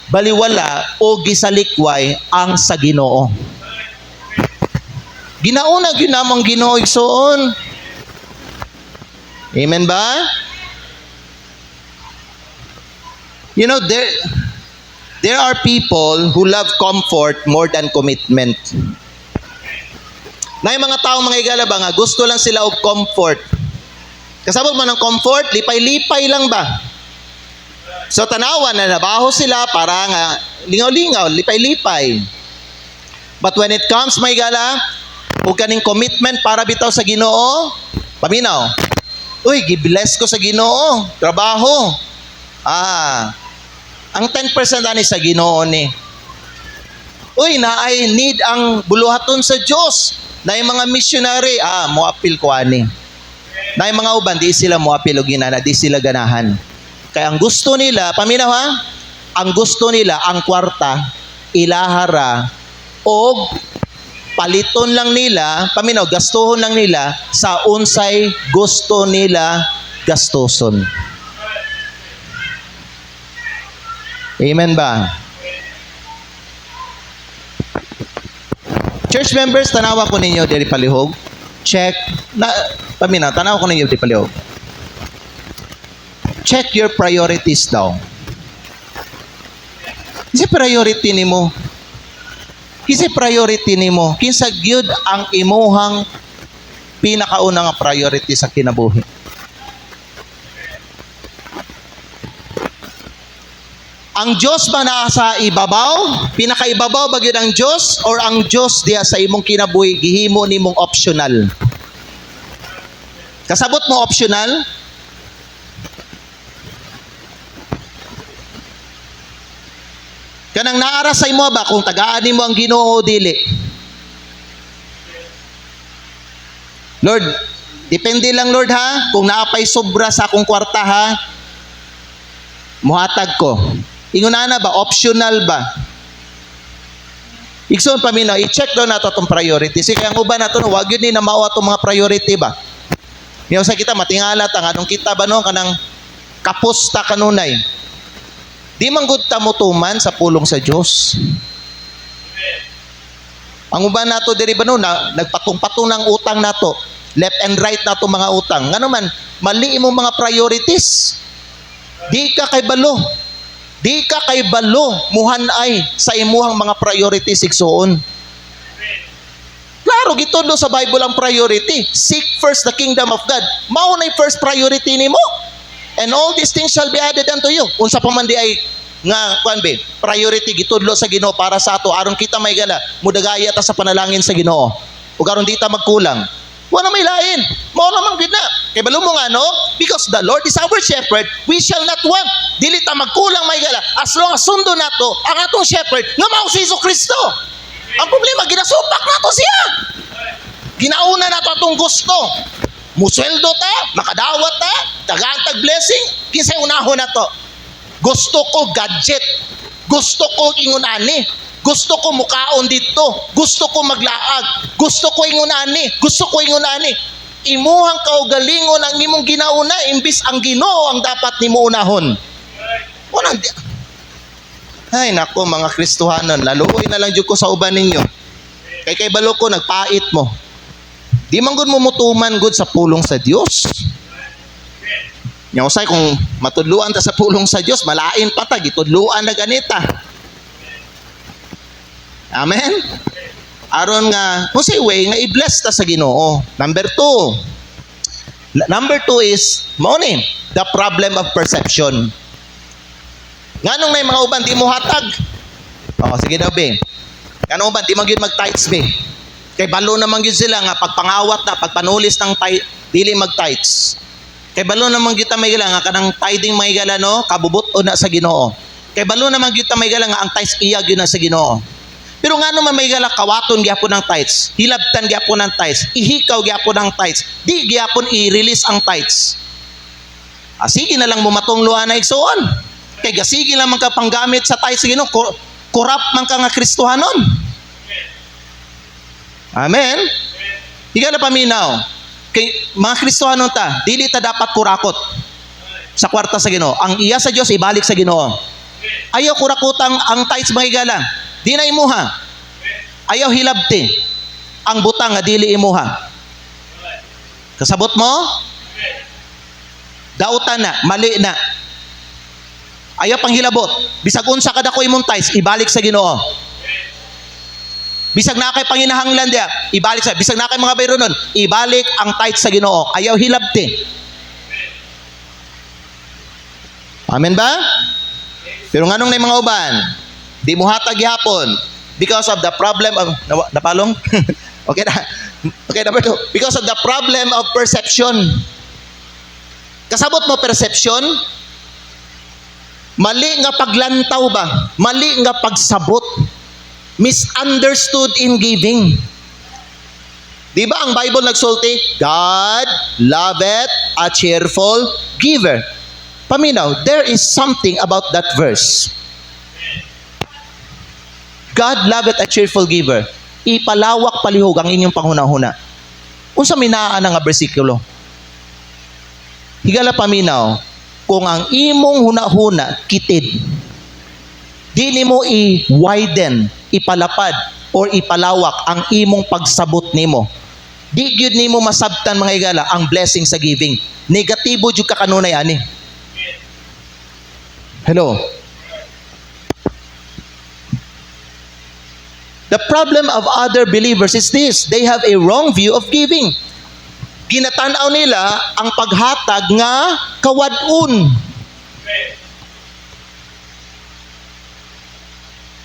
baliwala o gisalikway ang sa Ginoo. Ginauna ginamang Ginoo igsoon. Amen ba? You know, there are people who love comfort more than commitment. Na yung mga taong mga igala ba nga, gusto lang sila og comfort. Kasabot man ng comfort, lipay-lipay lang ba? So tanawan na nabaho sila para nga lingaw-lingaw, lipay-lipay. But when it comes, mga igala, o kaning commitment para bitaw sa Ginoo, paminaw, Uy, gibless ko sa Ginoo, trabaho. Ang 10% ani sa Ginoo ni. Uy, naay need ang buluhaton sa Dios. Naay mga missionary, moapil ko ani. Naay mga uban di sila moapil og ginana, di sila ganahan. Kaya ang gusto nila, paminaw ha? Ang gusto nila ang kwarta ilahara og paliton lang nila, paminaw, gastuhon lang nila sa unsay gusto nila gastuson. Amen ba? Church members, tanawa ko ninyo diri palihog. Check. Paminaw, tanawa ko ninyo diri palihog. Check your priorities daw. Kasi priority nimo. Kasi priority nimo. Kinsa gyud ang imuhang pinakauna nga priority sa kinabuhi. Ang Diyos ba naa sa ibabaw? Pinakaibabaw ba gyud ang Diyos or ang Diyos diya sa imong kinabuhi gihimo nimong optional? Kasabot mo optional? Kanang naara sa imo ba kung tagaan nimo ang Ginoo o dili? Lord, depende lang Lord ha, kung naapay sobra sa akong kwarta ha, muhatag ko. Ingon na ba? Optional ba? Ikson paminaw, i-check daw nato itong priority. Kaya ang uban nato, wag yun ni na mao itong mga priority ba? Ngayon sa kita, matingala ta, anong kita ba no, kanang kapusta kanunay. Di man gud ta mutuman sa pulong sa Dios. Ang uban nato diri ba no, nagpatong-patong ng utang nato. Left and right nato mga utang. Ngano man, mali imong mga priorities. Di ka kay balo. Di ka kay balo muhanay sa imuhang mga priorities igsuon. Klaro gitulo sa Bible ang priority. Seek first the kingdom of God. Mao na first priority nimo. And all these things shall be added unto you. Unsa pa man di ay nga kuan be, priority gitudlo sa Ginoo para sa ato aron kita may gala mudagaya ta sa panalangin sa Ginoo. Ug aron di ta magkulang. Wala may lain. Mao naman gid na. Kay balo mo nga no, because the Lord is our shepherd, we shall not want. Dili ta magkulang may gala as long as sundo nato ang atong shepherd nga mao si Kristo. Ang problema ginasupak nato siya. Ginauna nato atong gusto. Musweldo ta, makadawat ta, tag blessing, kinsay unahon na to. Gusto ko gadget, gusto ko ingunani, gusto ko mukaon dito, gusto ko maglaag, gusto ko ingunani, gusto ko ingunani. Imuhang kaugalingon ang imong ginauna, imbis ang Ginoo ang dapat nimo unahon. Ay nako mga Kristohanon, laluoy na lang jud ko sa uban ninyo. Kay balo ko nagpait mo. Di man gud mo mutuman gud sa pulong sa Dios. Nya usay kung matudluan ta sa pulong sa Dios, malain pa ta gitudluan na ganita. Amen. Aron nga usay way nga i-bless ta sa Ginoo. Number 2 is mao ni the problem of perception. Nganong may mga uban di mo hatag? Sige daw be. Nganong uban di man gyud mag-tithes be? Kay balo naman gyud sila nga pagpangawat na pagpanulis ng dili mag-tithes. Kay balo naman gyud ta may gala nga kanang tithing may gala no, kabubot-o na sa Ginoo. Kay balo naman gyud ta may gala nga ang tithes iya gyud na sa Ginoo. Pero ngano man may gala kawaton gyapon ng tithes, hilabtan gyapon ng tithes, ihikaw gyapon ng tithes, di gyapon i-release ang tithes. Sige na lang mo matungluan na igsuon. Kay gasige lang man ka panggamit sa tithes sa Ginoo, corrupt man ka nga Kristohanon. Amen. Higa na paminaw. Kay mga Kristohanon ta, dili ta dapat kurakot sa kwarta sa Ginoo. Ang iya sa Dios ibalik sa Ginoo. Ayaw kurakotang ang tithes mga higala. Di na imuha. Ayaw hilabti ang butang nga dili imuha. Kasabot mo? Dautan na, mali na. Ayaw pang hilabot. Bisag unsa kada ko imong tithes, ibalik sa Ginoo. Bisag na kay panginahanglan dia, ibalik sa. Bisag na kay mga bayro nun, ibalik ang tithes sa Ginoo. Ayaw hilabti. Amen ba? Pero nganong na mga uban, di mo hatag gihapon because of the problem of napalong. Okay na. Okay, number 2. Because of the problem of perception. Kasabot mo perception? Mali nga paglantaw ba? Mali nga pagsabot. Misunderstood in giving. Di ba ang Bible nagsulti? God loveth a cheerful giver. Paminaw, there is something about that verse. God loveth a cheerful giver. Ipalawak palihog ang inyong panghunahuna. Unsa minaan nga bersikulo? Higala paminaw, kung ang imong hunahuna kitid, di nimo i-widen, ipalapad, or ipalawak ang imong pagsabot nimo. Di gyud nimo masabtan mga higala ang blessing sa giving. Negatibo jud ka kanunay ani. Hello. The problem of other believers is this: they have a wrong view of giving. Ginatanaw nila ang paghatag nga kawad-un.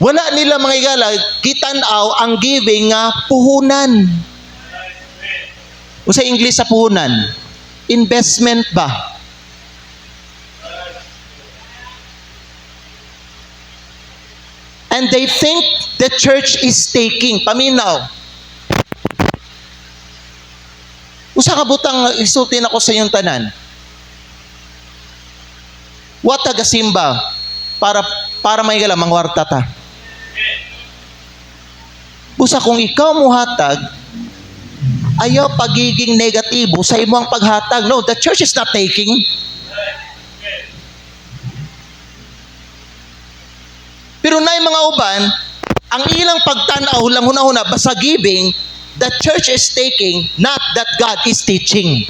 Wala nila mga higala kitanaw ang giving nga puhunan. O sa English sa puhunan, investment ba? And they think the church is taking. Paminaw. Usa ka butang isultin ako sa iyong tanan. Wa taga-simba para may gala mangwarta ta. Busa kung ikaw muhatag, ayaw pagiging negatibo sa imong paghatag. No, the church is not taking. Pero na mga uban, ang ilang pagtanaw lang hunahuna basta giving, the church is taking, not that God is teaching.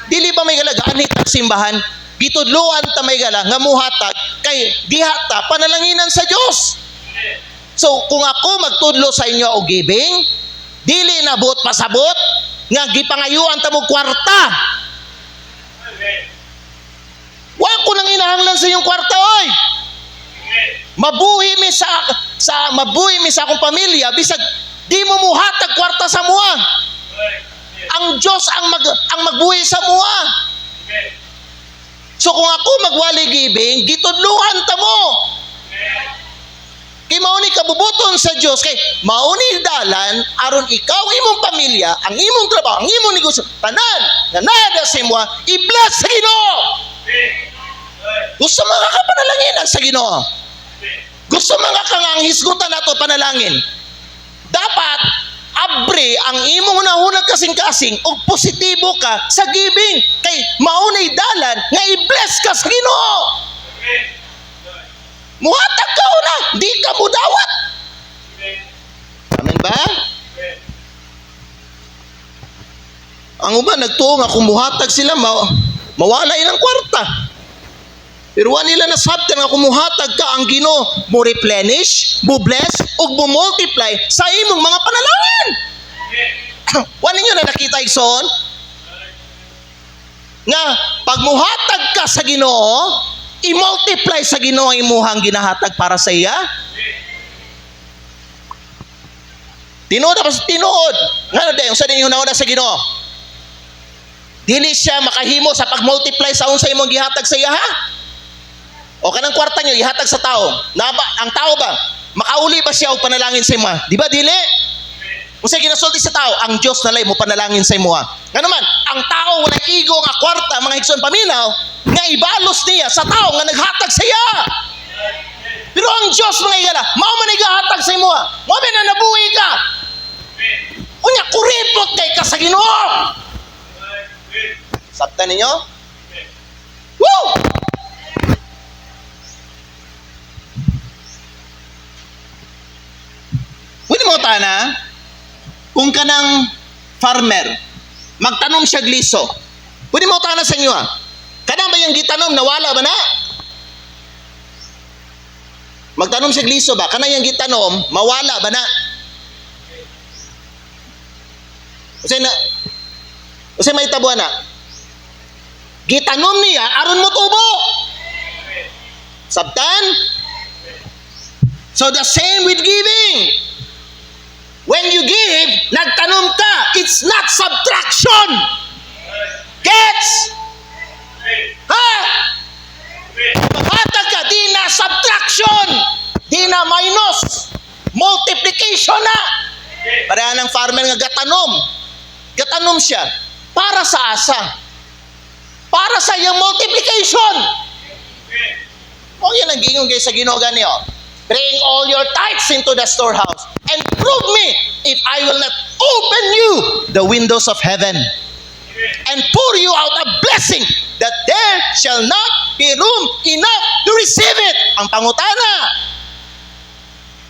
Dili ba may gala gaanit ang simbahan? Gitudluan ta may gala nga muhatag kay dihata panalanginan sa Dios. So kung ako magtudlo sa inyo og giving, dili na buot pasabot nga gipangayuan ta mo kwarta. Wa ko nang inahanglan sa iyong kwarta oy. Mabuhi mi sa akong pamilya bisag di mo muhatag kwarta sa mua. Ang Dios ang magbuhi sa mua. So kung ako magwali giving, gitudluhan ta mo. Kay mauni kabubuton sa Dios kay mauni dalan aron ikaw imong pamilya, ang imong trabaho, ang imong negosyo, tanan nga nada sa imo i-bless sa Ginoo. Gusto mga kapanalanginan sa Ginoo. Gusto mga kang hisgutan nato panalangin. Dapat abre ang imong nahunag kasing-kasing ug positibo ka sa giving kay maunay dalan nga i-bless ka sa Ginoo. Muhatag ka una, di ka mudawat. Amen ba? Ang uban nagtuo nga kung muhatag sila mawala ilang kwarta. Pero wa nila nasabtan nga kumuhatag ka ang Ginoo mo replenish, mo bless ug mo multiply sa imong mga panalangin. Wa ninyo na nakita igsoon? Nga pag muhatag ka sa Ginoo, i-multiply sa Ginoo ang imuhang ginahatag para sa iya. Tinuod pa tinuod. Ngano day unsa din hunahuna sa Ginoo? Dili siya makahimo sa pag-multiply sa unsa imong gihatag sa iya ha? O kanang kwarta nyo, ihatag sa tao. Ang tao ba, makauli ba siya o panalangin sa imo? Di ba, dili? Kung sa'yo ginasulti sa tao, ang Diyos nalay mo panalangin sa imo. Nga naman, ang tao wala igo nga kwarta, mga higson paminaw, nga ibalos niya sa tao nga naghatag sa iya. Pero ang Diyos, mga igala, mao man igahatag sa imo. Mo na nabuhi ka. Unya, kuripot kay ka sa Ginoo. Sabtan ninyo? Woo! Pwede mo tana, kung kanang farmer, magtanom siya gliso. Pwede mo tana sa inyo ha. Kanang ba yung gitanom, nawala ba na? Magtanom siya gliso ba? Kanang yung gitanom, mawala ba na? Kasi may tabuan na. Gitanom niya, aron mo tubo. Sabtan? So the same with giving. When you give, nagtanom ka. It's not subtraction. Gets? multiplication na. Pareha ng farmer nga gatanom. Gatanom siya para sa asa. Para sa iyang multiplication. O yan ang gingon guys sa Ginoo gani o. Bring all your tithes into the storehouse and prove me if I will not open you the windows of heaven and pour you out a blessing that there shall not be room enough to receive it. Ang pangutana,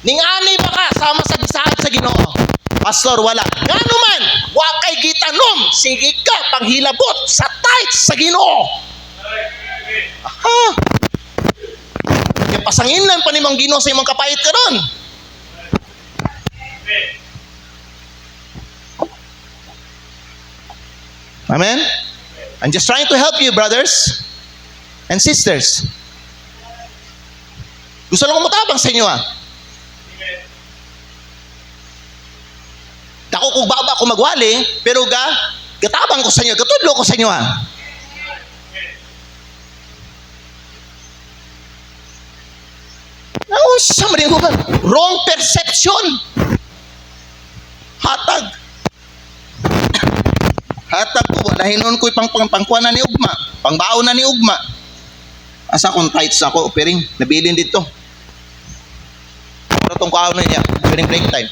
ning-ani ba ka sama sa gisaad sa Ginoo? Pastor, wala. Ngano man, wa kay gitanom, sige ka panghilabot sa tithes sa Ginoo. Aha. Kaya pasanginan pa nimong Ginoo sa imong kapait karon. Amen? I'm just trying to help you, brothers and sisters. Gusto lang ko matabang sa inyo Dako kung baba ako magwali, pero gatabang ko sa inyo, gatudlo ko sa inyo Sa maring huban, wrong perception. Hatag ko, dahinon ko'y pangkuan na ni ugma, pangbaon na ni ugma. Asa kong tights ako, opering, nabilin dito. Pero itong kaon na niya, during break time.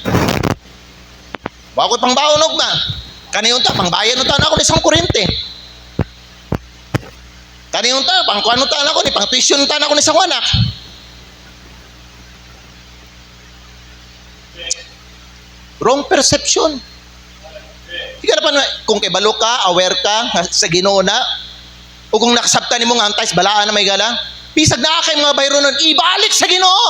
Bako'y pangbaon ugma. Kaniyunta, pangbayan na ako ni isang kurente. Kaniyunta, pangkuan na ako ni, pang-tuition na ako ni isang anak. Wrong perception. Ika na pa, kung kibalo ka, aware ka sa Ginoo na, o kung nakasabta ni mong antays, balaan na may gala, bisag na kay mga bayro nun, ibalik sa Ginoo.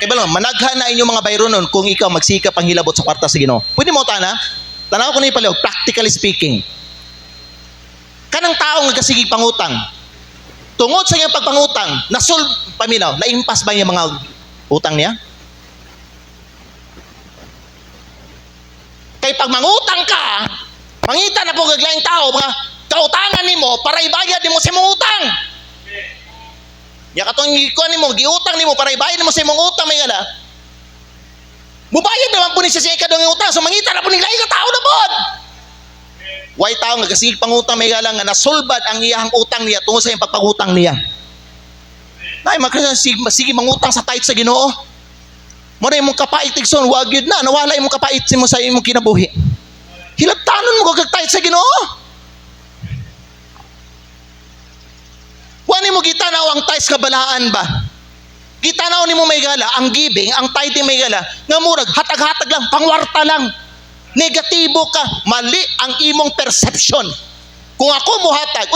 Kibalo, managhan na inyong mga bayro nun kung ikaw magsikap ang hilabot sa kwarta sa Ginoo. Pwede mo tanaw ko na pala, practically speaking. Kanang taong nagkasigig pangutang, tungod sa iyang pagpangutang, naimpas ba yung mga utang niya? Kay pag mangutang ka, mangita na po gaglaing tao, mga kautangan ni mo para ibayad ni mo sa mong utang. Ya katong ikuan ni mo, giutang ni mo para ibayad ni mo sa mong utang, may gala. Mubayad naman po ni siya ikadong utang, so mangita na po ni laing tao na po. Why tao nga kasi pangutang may gala nga nasulbad ang iyang utang niya tungkol sa iyang pagpangutang niya. Nay, sige mangutang sa tithe sa Ginoo. Muna imong kapait tigson, wag yun na, nawala imong kapait mo sa imong kinabuhi. Hilabtanon mo kagtayt sa Ginoo. Wani mo gitanaw ang tithes kabalaan ba? Gitanaw ni mo may gala, ang giving, ang tithing may gala, nga murag, hatag-hatag lang, pangwarta lang. Negatibo ka, mali ang imong perception. Kung ako mo hatag,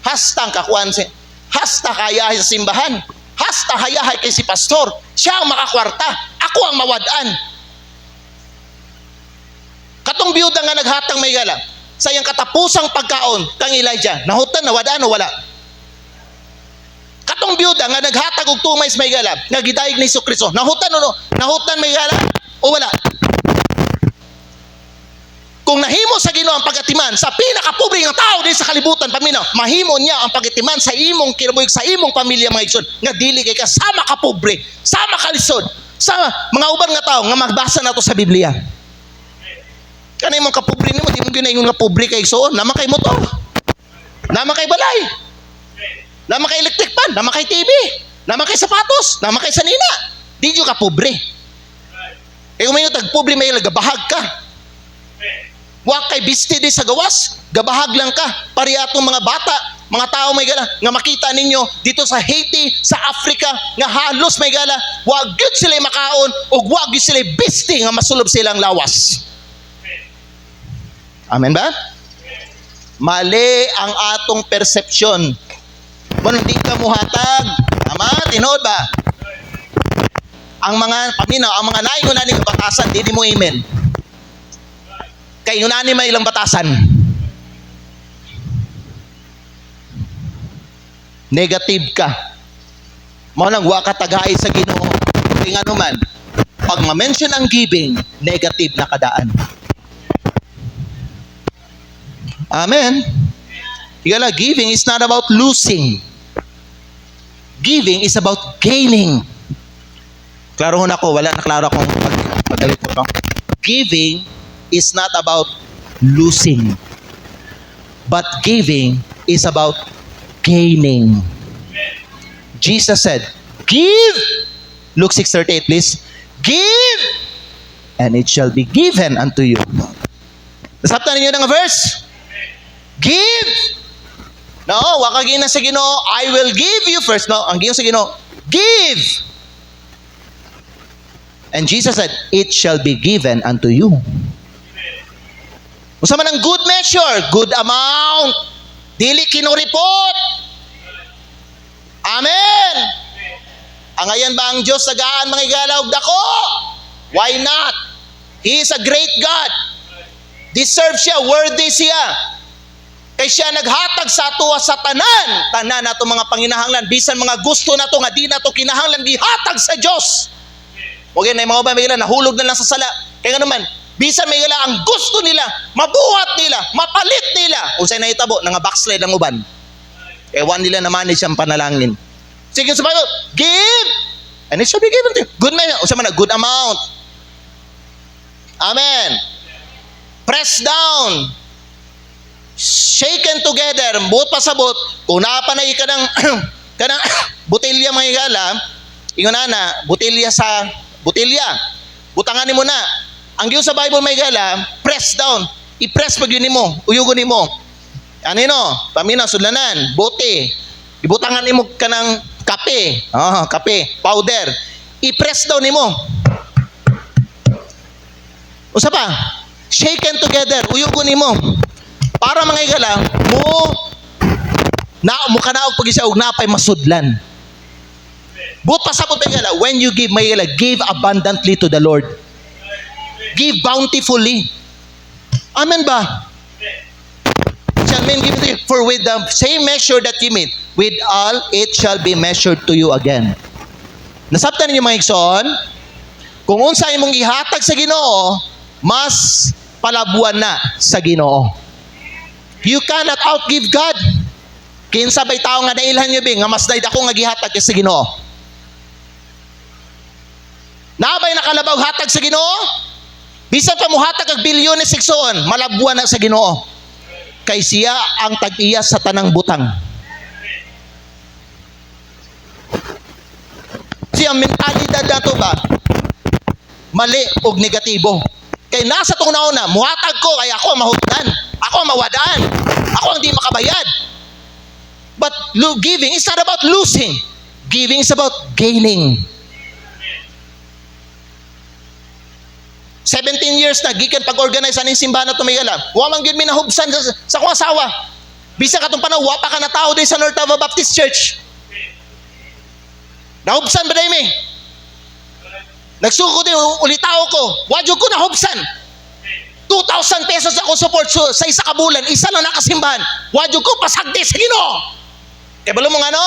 hastang kakuan hasta kayahay sa simbahan. Hasta hayahay kay si pastor, siya ang makakwarta, ako ang mawadaan. Katong biyuda nga naghatang may gala, sa iyang katapusang pagkaon, kang Elijah, nahutan na wadaan o wala? Katong biyuda nga naghatag og tumays may gala, nga gidayeg ni Jesucristo, nahutan may gala o wala? Kung nahimo sa Ginoo ang pagatiman sa pinakapobre nga tao din sa kalibutan, paminaw, mahimo niya ang pagatiman sa imong kinabuhi, sa imong pamilya mga igsoon, nga dili kay ka sama ka pobre, sama ka lisod, sa mga uban nga tao nga magbasa nato sa Biblia. Kanay mong kapobre nimo, di mo ginaingon nga pobre kay igsoon, naman kay motor, naman kay balay, naman kay electric pan, naman kay TV, naman kay sapatos, naman kay sanina. Di yo ka pobre. Kung may tag pobre may gabahag ka. Wa kay bisti di sa gawas, gabahag lang ka, pari atong mga bata, mga tao may gala, nga makita ninyo dito sa Haiti, sa Africa, nga halos may gala, wag gyud sila makaon, o wag gyud sila bisti nga masulob silang lawas. Amen ba? Mali ang atong perception. Kung hindi ka muhatag, tama, tinood ba? Ang mga paminaw, ang mga naingon na batasan, di mo amen. Kay yunani may ilang batasan. Negative ka. Mao nang wa ka tagay sa Ginoo. Kay ngano man, pag ma-mention ang giving, negative na kadaan. Amen. Tigala, giving is not about losing. Giving is about gaining. Klaro na ako, wala na klaro akong pagalit ko. Giving is not about losing. But giving is about gaining. Jesus said, give! Luke 6:38, please. Give! And it shall be given unto you. Nasabtan ninyo ng verse? Give! No, wakagin na sa Ginoo, I will give you first. No, ang giyon sa Ginoo, give! And Jesus said, it shall be given unto you. Usa man ang good measure, good amount, dili kinuripot. Amen. Angayan ba ang Diyos sagaan mga igalaw dako? Why not? He is a great God. Deserve siya, worthy siya. Kay siya naghatag sa atuwa sa tanan nato mga panginahanglan, bisan mga gusto nato nga di nato kinahanglan gihatag sa Dios. Okay na yung mga ubang nahulog na lang sa sala. Kaya nga naman, bisan may gala ang gusto nila, mabuhat nila, mapalit nila. Unsay na itabo, nga backslide ang uban. Ewan nila naman siyang panalangin. Sige sa Bible, give! And it shall be given to you. Good man, usa man na, good amount. Amen. Press down. Shaken together. Buot pasabot. Kung napanay ka ng kanang butilya mga igala, ingon na, butilya sa butilya. Butangan mo na. Ang giyo sa Bible may gala, press down. I-press pag yun mo, uyugon mo. Ano yun o? Pamina, sudlanan, bote. Ibutangan mo ka ng kape. Kape, powder. I-press down mo. Usa pa, shaken together, uyugon mo. Para mga igala, mo kanaog pag isa og napay masudlan. But pasabot mga igala, when you give, mga igala, give abundantly to the Lord. Give bountifully. Amen ba? Shall men give to you? For with the same measure that you meet, with all it shall be measured to you again. Nasabtan ninyo mga igsoon? Kung unsa imong gihatag sa Ginoo, mas palabuan na sa Ginoo. You cannot outgive God. Kinsa bay tao nga nailhan nyo nga mas daid ako nga gihatag sa Ginoo. Nabay nakalabaw hatag sa Ginoo? Bisan pa mo hatag og bilyones sigsoon, malabuan na sa Ginoo. Kay siya ang tag-iya sa tanang butang. Siya mentalidad nato ba? Mali og negatibo. Kay nasa tong nauna, muhatag ko kay ako ang mahutdan, ako ang mawadaan, ako ang di makabayad. But giving is not about losing. Giving is about gaining. 17 years na gikan pag-organize aning simbahan na tumigala. Wa man gyud mi nahubsan sa akong asawa. Bisa katong panahon wa pa ka na tao sa North Davao Baptist Church. Nahubsan ba day mi? Nagsuko din uli tao ko. Wa jud ko nahubsan. 2,000 pesos ako support sa isa ka bulan, isa lang nakasimbahan. Wa jud ko pasagdi sa Ginoo. Kay balo mo nga no?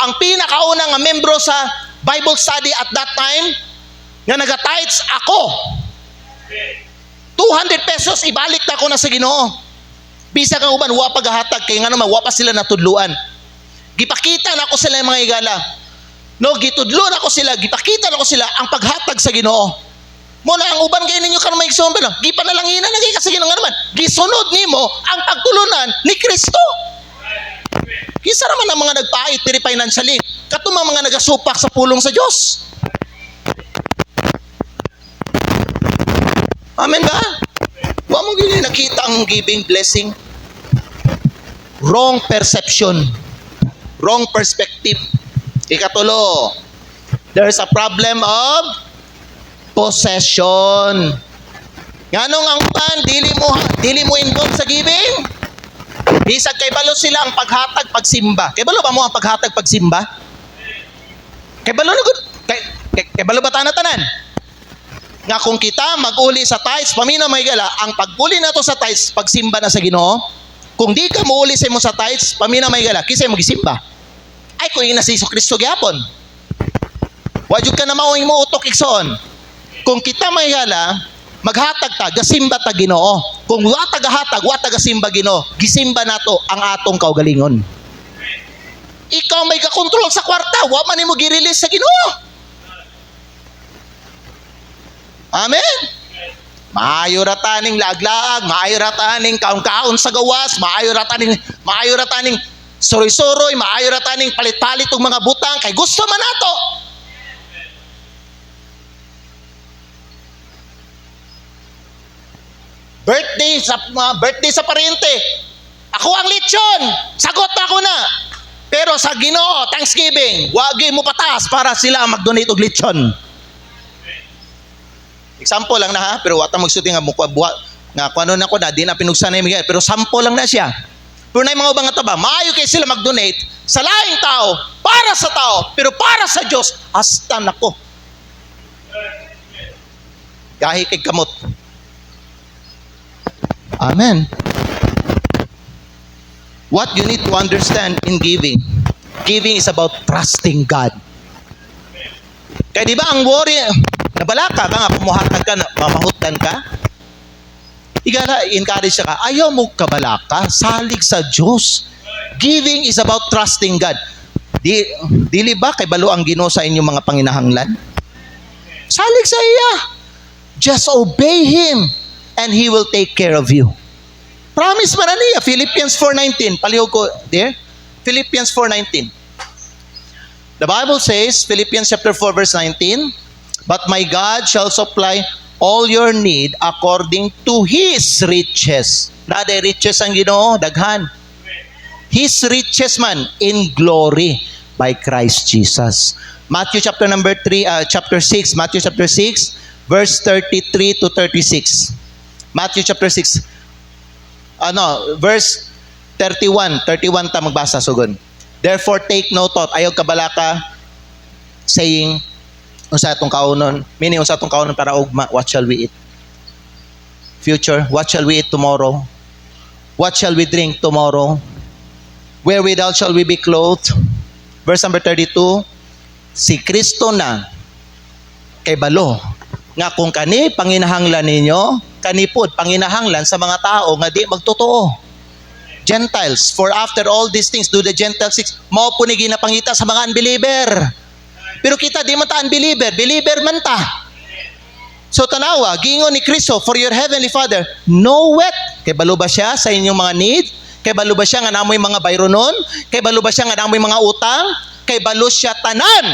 Ang pinakauna nga membro sa Bible study at that time nga naga-tithes ako. 200 pesos ibalik na ako na sa Ginoo. Bisa kang uban wa paghahatag kay nga naman wa pa sila natudluan. Gipakita na ako sila mga igala. No, gitudluan ako sila, gipakita na ako sila ang paghatag sa Ginoo. Mo na ang uban kay ninyo karon may igsoon ba? Gipanalangina na kay sa Ginoo nga naman. Gisunod nimo ang pagtulunan ni Kristo. Kisa naman ang mga nagpait diri financially, katong mga nagasupak sa pulong sa Dios. Amen ba? Wa mo gini nakita ang giving blessing. Wrong perception. Wrong perspective. Ikatulo, there's a problem of possession. Nganong ang pan dili mo involved sa giving? Bisag kay balo sila ang paghatag pagsimba. Kay balo ba mo ang paghatag pagsimba? Kay balo na kay balo ba tanan? Nga kung kita mag-uli sa tithes, pamina may gala, ang pag-uli na to sa tithes, pagsimba na sa Ginoo. Kung di ka muuli sa mo sa tithes, pamina may gala, kisay mo gisimba. Ay, kung ina si Kristo gyapon. Wajud ka na mauing mo utok iksoon. Kung kita may gala, maghatag ta, gasimba ta Ginoo. Kung wa ta gahatag, wa ta gasimba Ginoo, gisimba nato ang atong kaugalingon. Ikaw may kakontrol sa kwarta, wa man nimo gi-release sa Ginoo. Amen? Maayo rataning laag-laag, maayo rataning kaon-kaon sa gawas, maayo rataning soroy-soroy, maayo rataning palit-palit og mga butang kay gusto man nato. Birthday sa pariente. Ako ang lechon. Sagot ako na. Pero sa Ginoo, Thanksgiving, wagi mo patas para sila mag-donate og lechon. Example lang na ha, pero wata magsuti nga mukha buhat nga kuno na ko na di na pinugsan na Miguel, pero sample lang na siya. Pero na mga ubang nga taba, maayo kay sila mag-donate sa laing tao, para sa tao, pero para sa Dios, hasta nako. Gahi kay kamot. Amen. What you need to understand in giving is about trusting God. Kaya di ba ang worry, nabalaka ka nga, pumuhatag ka, mamahutan ka, encourage ka, ayaw mo kabalaka, salig sa Diyos. Giving is about trusting God. Dili ba kay balo ang Ginoo sa inyong mga panginahanglan? Salig sa iya. Just obey Him and He will take care of you. Promise man na niya, Philippians 4:19. Palihog ko, there. Philippians 4:19. The Bible says, Philippians chapter 4 verse 19, but my God shall supply all your need according to His riches. Nada riches ang Ginoo, daghan. His riches man in glory by Christ Jesus. Matthew chapter 6, Matthew chapter 6, verse 33 to 36. Matthew chapter 6, verse 31 ta magbasa sugod. Therefore take no thought, ayaw kabalaka, saying, unsa atong kaunon, meaning unsa atong kaunon para ugma, what shall we eat? Future, what shall we eat tomorrow? What shall we drink tomorrow? Wherewithal shall we be clothed? Verse number 32, si Kristo na kay balo nga kung kani panginahanglan ninyo, kanipod panginahanglan sa mga tao nga di magtotoo. Gentiles, for after all these things do the Gentiles seek. Mao po ni ginapangita sa mga unbeliever. Pero kita di man ta unbeliever, believer man ta. So tanawa, gingon ni Kristo, for your heavenly Father knoweth, kay balo ba siya sa inyong mga need? Kay balo ba siya nga namoy mga bayronon? Kay balo ba siya nga namoy mga utang? Kay balo siya tanan.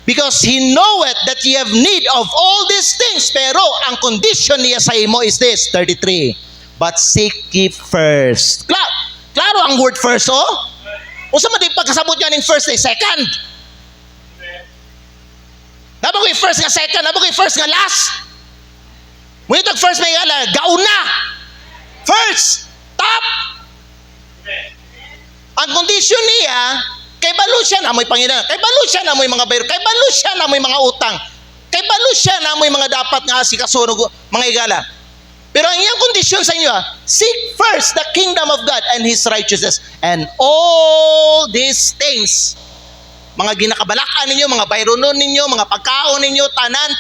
Because He knoweth that ye have need of all these things. Pero ang condition niya sa imo is this, 33. But seek ye first. Klaro ang word first, oh? Usa man di pagkasabot niya ning first ay second. Naba ko first nga second, naba ko first nga last. Ngunit ang first may gauna. First, top. Ang condition niya, kay balo siya na mo'y Panginoon, kay balo siya na mo'y mga bayro, kay balo siya na mo'y mga utang, kay balo siya na mo'y mga dapat nga asikasunog, mga igala. Pero ang iyang kondisyon sa inyo, seek first the kingdom of God and His righteousness, and all these things, mga ginakabalakan ninyo, mga bayronon ninyo, mga pagkaon ninyo, tanan,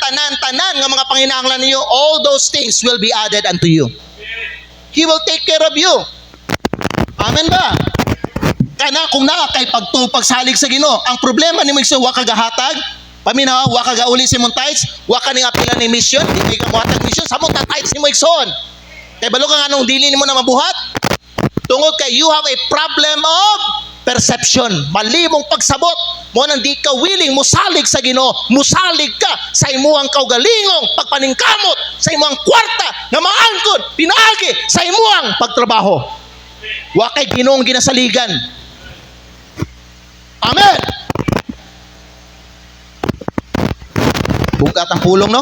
nga mga panginahanglan ninyo, all those things will be added unto you. He will take care of you. Amen ba? Kana kung naa kay pagsalig sa Ginoo, ang problema ni Moises wa kagahatag, paminaw wa kagauli si Montites, wa ka ning apila ni mission, di kay kamuhatag mission, sa Montites ni Moises. Kay balo ka nganong dili nimo na mabuhat? Tungod kay you have a problem of perception, malimong pagsabot. Mo nang di ka willing musalig sa Ginoo, musalig ka sa imuhang kaugalingong pagpaningkamot, sa imuhang kwarta nga maangkon pinaagi sa imuhang pagtrabaho. Wa kay Ginoong ginasaligan. Amen. Bugat ang pulong, no?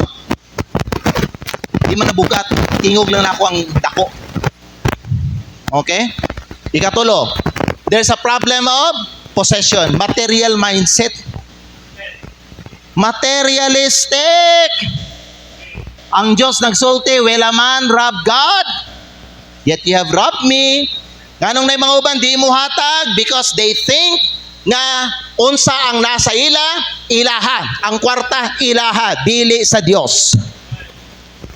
Di man nabugat, tingog lang na ako ang dako. Okay? Ikatulo, there's a problem of possession, material mindset. Materialistic. Ang Diyos nagsulti, wala man rob God, yet you have robbed me. Nganong na mga uban, di mo hatag because they think nga unsa ang nasa ilaha, ang kwarta ilaha, dili sa Dios.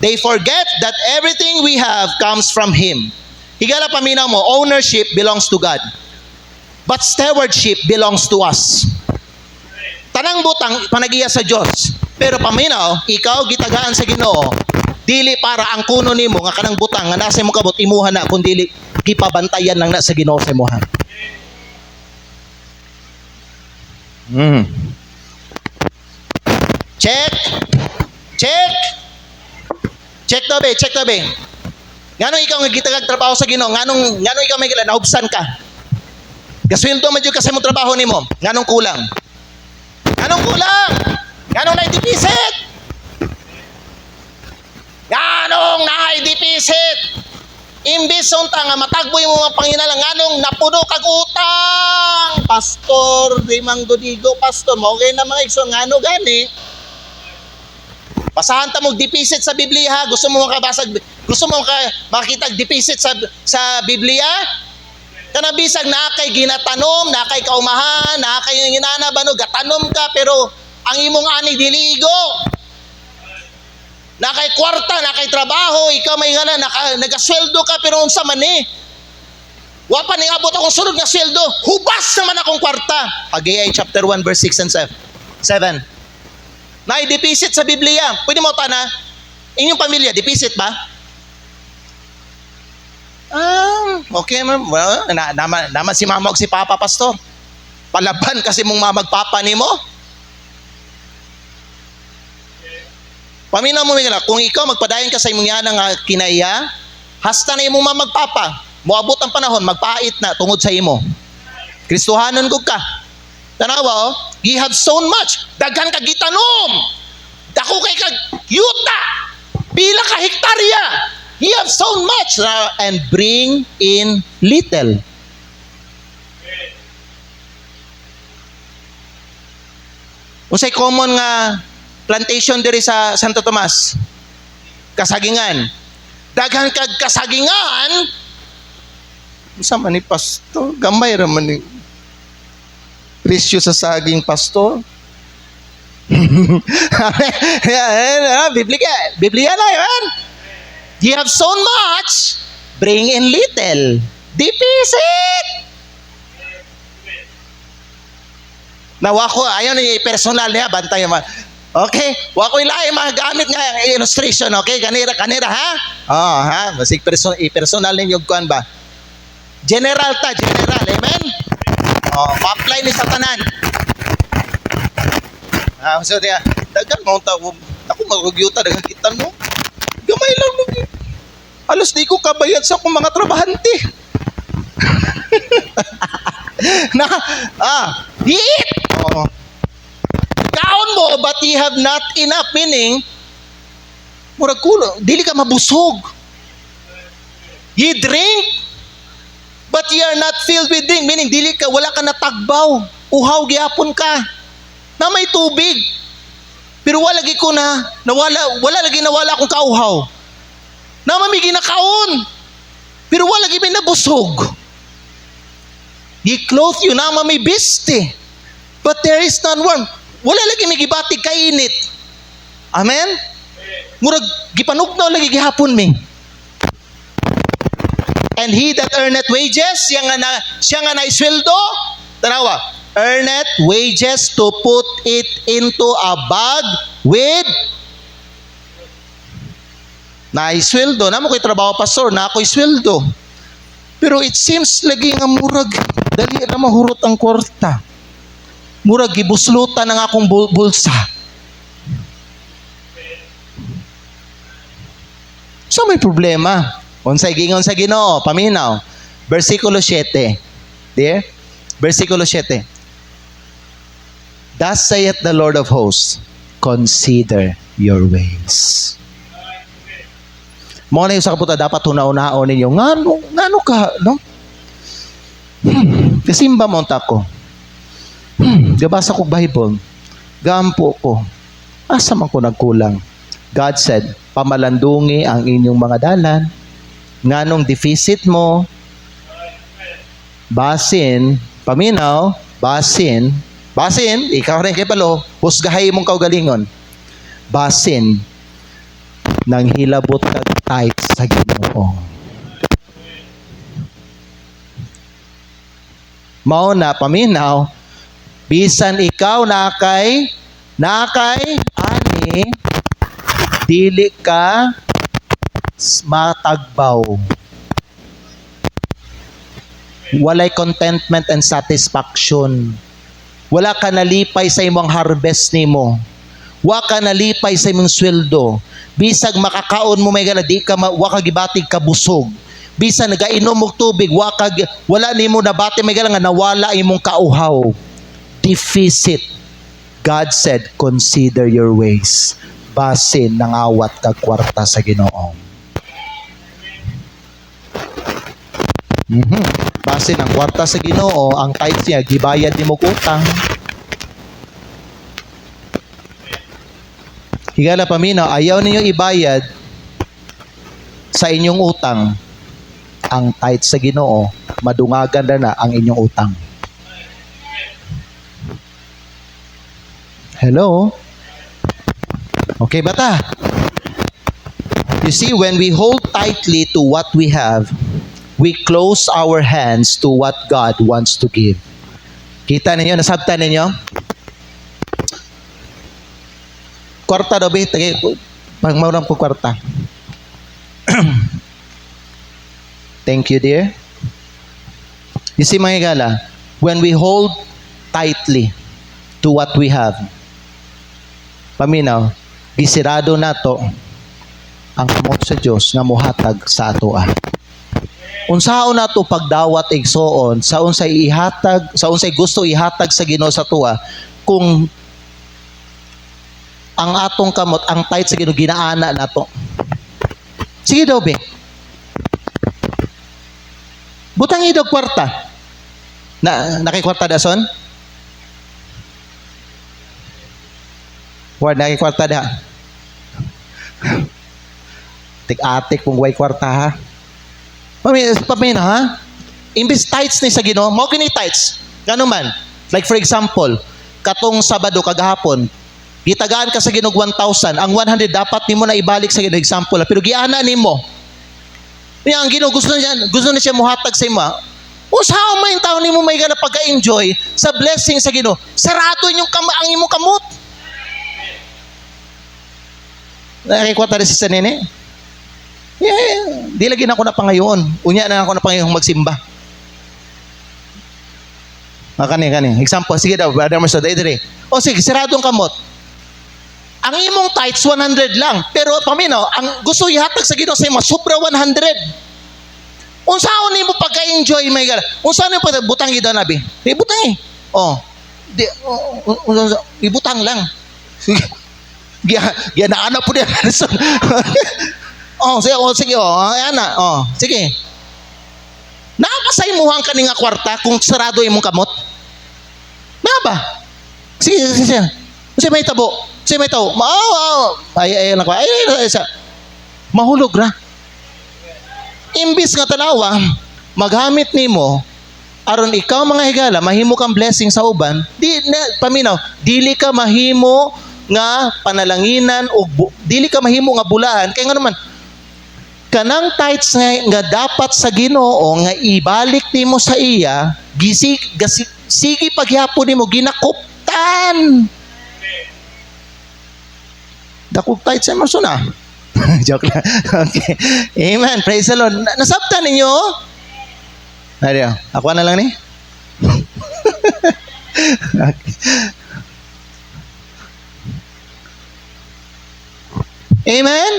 They forget that everything we have comes from Him. Higala paminaw mo, ownership belongs to God, but stewardship belongs to us. Tanang butang panagiya sa Dios. Pero paminaw, ikaw gitagaan sa Ginoo, dili para ang kuno nimo nga kanang butang nga nasa mo kabot imuha na, kun dili gipabantayan lang na sa Ginoo sa imuha. Check. Check. Check to be, check to be. Nganong ikaw nga gitagag trabaho sa Ginoo, nganong ikaw may naubsan ka? Gasweldo man jud ka sa imong trabaho nimo. Nganong kulang? Nganong kulang? Nganong na-deficit? Nganong na-deficit? Imbis unta nga matagboy mo mga panginalang, nganong napuno kag utang. Pastor, di manggodigo, pastor, mo okay na mga igsoon, ngano gani? Basahan ta mo deficit sa Biblia. Gusto mo makabasag, gusto mo makita deficit sa Biblia? Kanabisag na kay ginatanom, na kay kaumahan, na kay ginana bano gatanom ka pero ang imong ani diligo. Na kay kwarta, na kay trabaho, ikaw may ngana nagasweldo ka pero unsa man ni? Wa pa ning abot akong sunod nga sweldo. Hubas naman akong kwarta. Haggai chapter 1 verse 6 and 7. Na-deficit sa Biblia. Pwede mo tana, inyong pamilya, deficit ba? Okay, ma'am. Well, naman si mama o si papa, pastor. Palaban kasi mong mamagpapa ni mo. Paminaw mo nga, kung ikaw magpadayon ka sa imong yanang kinaiya, hasta na imong mamagpapa. Moabot ang panahon, magpait na tungod sa imo. Kristohanon ko ka. Tanawa, oh, ye have sown much. Daghan ka gitanom. Dako kay kag yuta. Pila ka hektarya. Ye have sown much and bring in little. Usay common nga plantation diri sa Santo Tomas. Kasagingan. Daghan kag kasagingan. Unsa man ni pastor? Gamay ra man ni presyo sa saging, pastor. Biblia na yan. You have sown much, bring in little. Deficit. Nawa ko, ayaw ni personal niya, bantay naman. Okay, wa ko ilay magamit nga illustration, okay? Kanira ha? Oh, ha? Masig personal ninyo kuan ba? General ta, general, amen? Oh, apply ni satanan. So dia, dagan mo ta ako magugyuta dagan kitan mo. Gamay lang mo. Alos di ko kabayad sa akong mga trabahante. Eat! Oh. Kaon mo, but you have not enough, meaning, murag kulo, dili ka mabusog. You drink, but you are not filled with drink, meaning dili ka, wala ka natagbaw. Uhaw, gihapon ka. Na may tubig. Pero wala lagi ko wala lagi nawala akong kauhaw. Na may ginakaon. Pero wala lagi may nabusog. Gi-clothe you na may biste. But there is none warm. Wala lagi may gibatig kainit. Amen? Murag gipanugnaw lagi gihapon mi. And he that earneth wages, siya nga na isweldo, tanawa, earneth wages to put it into a bag with na isweldo. Na mo ko'y trabaho, pastor, na ako'y sweldo. Pero it seems lagi nga murag, dali na mahurot ang kwarta. Murag, gibuslutan ng akong bulsa. So may problema. Unsay gingon sa Ginoo, paminaw. Versikulo 7. There? Versikulo 7. Thus saith the Lord of hosts, consider your ways. Mo na yung sa kaputa, dapat hunaon ninyo. Ngano ka, no? Kasimba mo ko. Gabasa ko Bible. Gampo ko. Asa man ko nagkulang? God said, pamalandungi ang inyong mga dalan. Nganong deficit mo, basin, paminaw, basin, ikaw rin kay palo, husgahay mong kaugalingon. Basin, nang hilabot ka tight sa Ginoo. Mao na paminaw, bisan ikaw nakay ani ani dili ka matagbaw. Walay contentment and satisfaction. Wala ka nalipay sa imong harvest nimo. Wa ka nalipay sa imong sweldo. Bisag makakaon mo may gala, di ka wa ka gibatig ka busog. Bisag nagainom og tubig, wala nimo nabati may gala nga nawala imong kauhaw. Deficit. God said, consider your ways. Basin ng awat kag kwarta sa Ginoo. Base ng kwarta sa Ginoo, ang tithes niya gibayad nimo og utang. Higala paminaw, ayaw ninyo ibayad sa inyong utang. Ang tithes sa Ginoo, madungagan na ang inyong utang. Hello? Okay ba ta? You see, when we hold tightly to what we have, we close our hands to what God wants to give. Kita ninyo? Nasabtan ninyo? Kwarta daw ba? Pag maurang po kwarta. Thank you, dear. You see, mga higala, when we hold tightly to what we have, paminaw, gisirado nato ang kamot sa Diyos nga muhatag sa atoa. Unsaon nato pagdawat igsoon sa unsay ihatag, sa unsay gusto ihatag sa Ginoo sa tuwa, kung ang atong kamot, ang tithes sa Ginoo ginaana nato. Sige daw be. Butang idog kwarta. Nakikwarta dason? Wala nakikwarta da. Tik-atik kung way kwarta ha. Pamina ha? Imbis tithes ni sa Ginoo, mao kini tithes. Ngano man? Like for example, katong Sabado kagahapon, gitagaan ka sa Ginoo 1,000, ang 100 dapat nimo na ibalik sa Ginoo, example, pero giana nimo. Niya ang Ginoo gusto na siya muhatag sa imo. Usaw man taon nimo may gana pagka-enjoy sa blessing sa Ginoo. Sarado ang imong kamot. Nakikwata rin si Sanene. Yeah, di lagi na ako na pangayon. Unya na ako na pangayon magsimba. Kani. Example, sige daw, Brother Marcel, dahil. O sige, siradong kamot. Ang imong tithes, 100 lang. Pero paminaw, ang gusto ihatag sa Ginoo sa imo, sobra 100. Unsaon nimo pagka-enjoy, my God? Unsaon nimo butang ida nabi? Ibutang eh. Oh. Ibutang lang. Sige. Giya na ana po diyan. Sige. Ana. Sige. Nakakasay mo ang kaninga kwarta kung sarado imong kamot? Na ba? Sige. Kasi may tabo. Kasi may tao. Ay, mahulog ra. Imbis nga tanawa, maghamit nimo aron ikaw mga higala mahimo kang blessing sa uban, dili ka mahimo nga panalanginan o dili ka mahimo nga bulahan kay ngano man kanang tithes nga dapat sa Ginoo nga ibalik nimo sa iya, sige paghapon nimo ginakuptan. Dakop tithes sa masuna. Joke lang. Okay. Amen. Praise the Lord. Nasabtan ninyo? Ariyo. Ako na lang ni. Okay. Amen?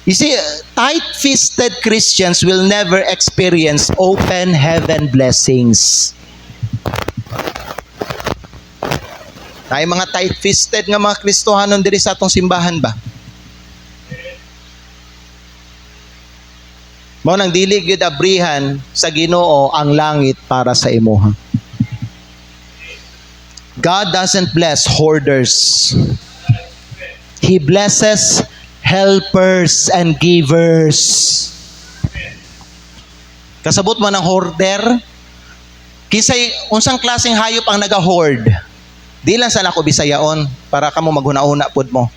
You see, tight-fisted Christians will never experience open heaven blessings. Ay mga tight-fisted nga mga Kristohanon diri sa atong simbahan ba? Mao nang dili gyud abrihan sa Ginoo ang langit para sa imuha. God doesn't bless hoarders. He blesses helpers and givers. Kasabot man ang hoarder, kinsay unsang klaseng hayop ang naga-hoard? Di lang sana ako Bisayaon para kamo maghuna-una pud mo.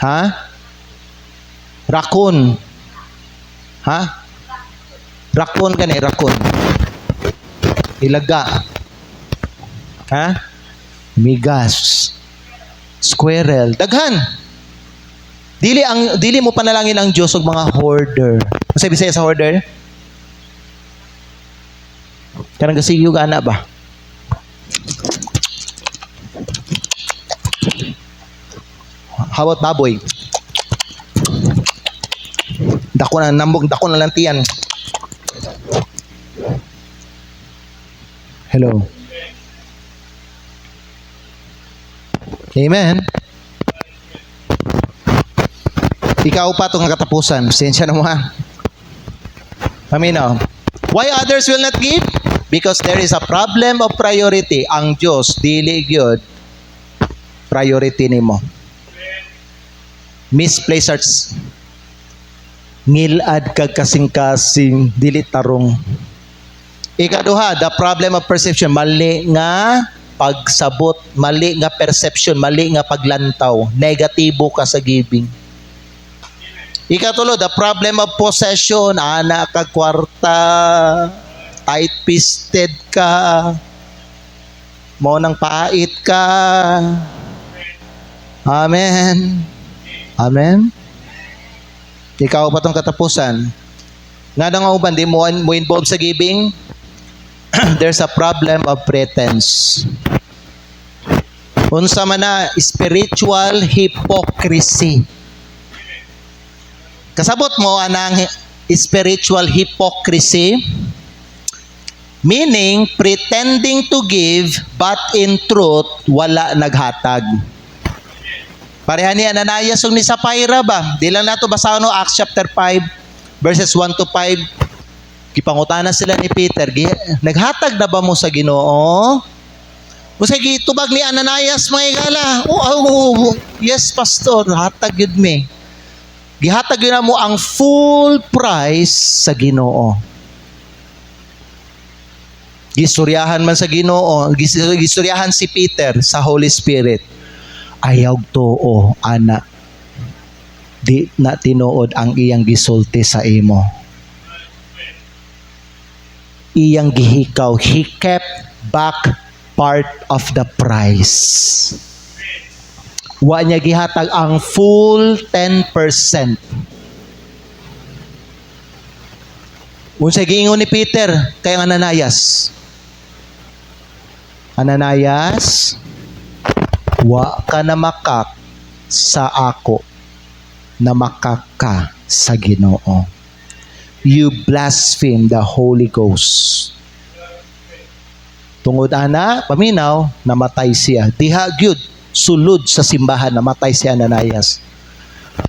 Ha? Raccoon. Ha? Raccoon kani, raccoon. Ilaga. Ha? Migas. Squirrel. Daghan. Dili mo panalangin ang Dios og mga hoarder. Ano sabi sa hoarder? Kanang gasiyog ana ba? How about baboy? Dako na nambog, dako na lang tiyan. Hello. Amen. Ikaw pa itong katapusan. Pasensya na mo ha. Paminaw. Why others will not give? Because there is a problem of priority. Ang Diyos, dili gyud priority nimo. Misplaced hearts. Ngilad kag kasing-kasing, dili tarong. Ikaduha, the problem of perception. Mali nga pagsabot, mali nga perception, mali nga paglantaw. Negatibo ka sa giving. Ikatulo, the problem of possession. Anak ka kwarta, tight-fisted ka, mo nang pait ka. Amen. Amen. Ikaw pa tong katapusan. Nga nga uban, di mo involved sa giving. There's a problem of pretense. Unsa man na spiritual hypocrisy. Kasabot mo anang spiritual hypocrisy, meaning pretending to give but in truth wala naghatag. Pareha ni Ananias ug ni Sapphira ba? Di lang nato basahan no Acts chapter 5 verses 1 to 5. Gipangutana sila ni Peter, naghatag na ba mo sa Ginoo? Usa gitubag ni Ananias mga igala. Yes pastor, hatag yun me. Gihatag yun mo ang full price sa Ginoo. Gistoryahan man sa Ginoo, gistoryahan si Peter sa Holy Spirit. Ayaw too, ana. Di na tinuod ang iyang gisulti sa imo. Iyang gihikaw. He kept back part of the price. Wa niya gihatag ang full 10%. Unsay giingon ni Peter kay Ananias? Ananias, wa ka na makak sa ako, na makak ka sa Ginoo. You blaspheme the Holy Ghost. Tungod ana, paminaw, namatay siya. Diha gyud sulod sa simbahan, namatay si Ananias.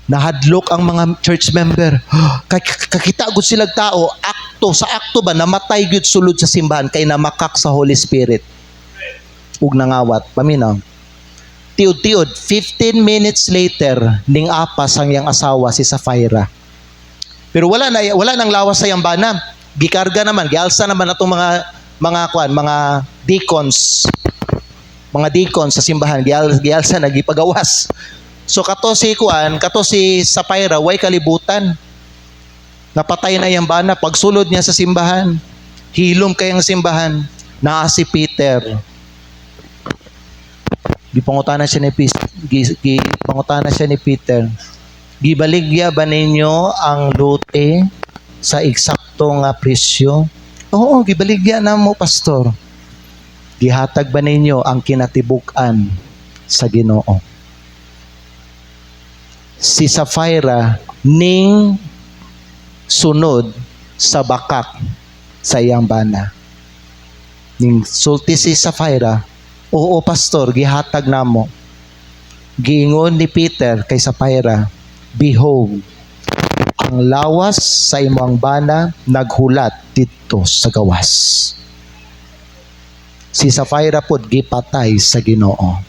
Nahadlok ang mga church member. Kakita gud silang tao, sa akto ba namatay gyud sulod sa simbahan kay namakak sa Holy Spirit. Ug nangawat, paminaw. Tiud-tiud, 15 minutes later, ning apas ang iyang asawa si Sapphira. Pero wala nang lawas sa iyang bana. Gikarga naman, gialsa naman atong mga deacons. Mga deacons sa simbahan, gialsa na gipagawas. So kato si Sapphira, way kalibutan. Napatay na iyang bana pagsulod niya sa simbahan. Hilom kayang simbahan. Naa si Peter. Gipangutana siya ni Peter. Gibaligya ba ninyo ang lote sa eksakto nga presyo? Oo, gibaligya na mo, pastor. Gihatag ba ninyo ang kinatibuk-an sa Ginoo? Si Sapphira ning sunod sa bakak sa iyang bana. Ning sulti si Sapphira, oo, pastor, gihatag namo. Giingon ni Peter kay Sapphira, behold, ang lawas sa imong bana naghulat dito sa gawas. Si Sapphira pod gipatay sa Ginoo.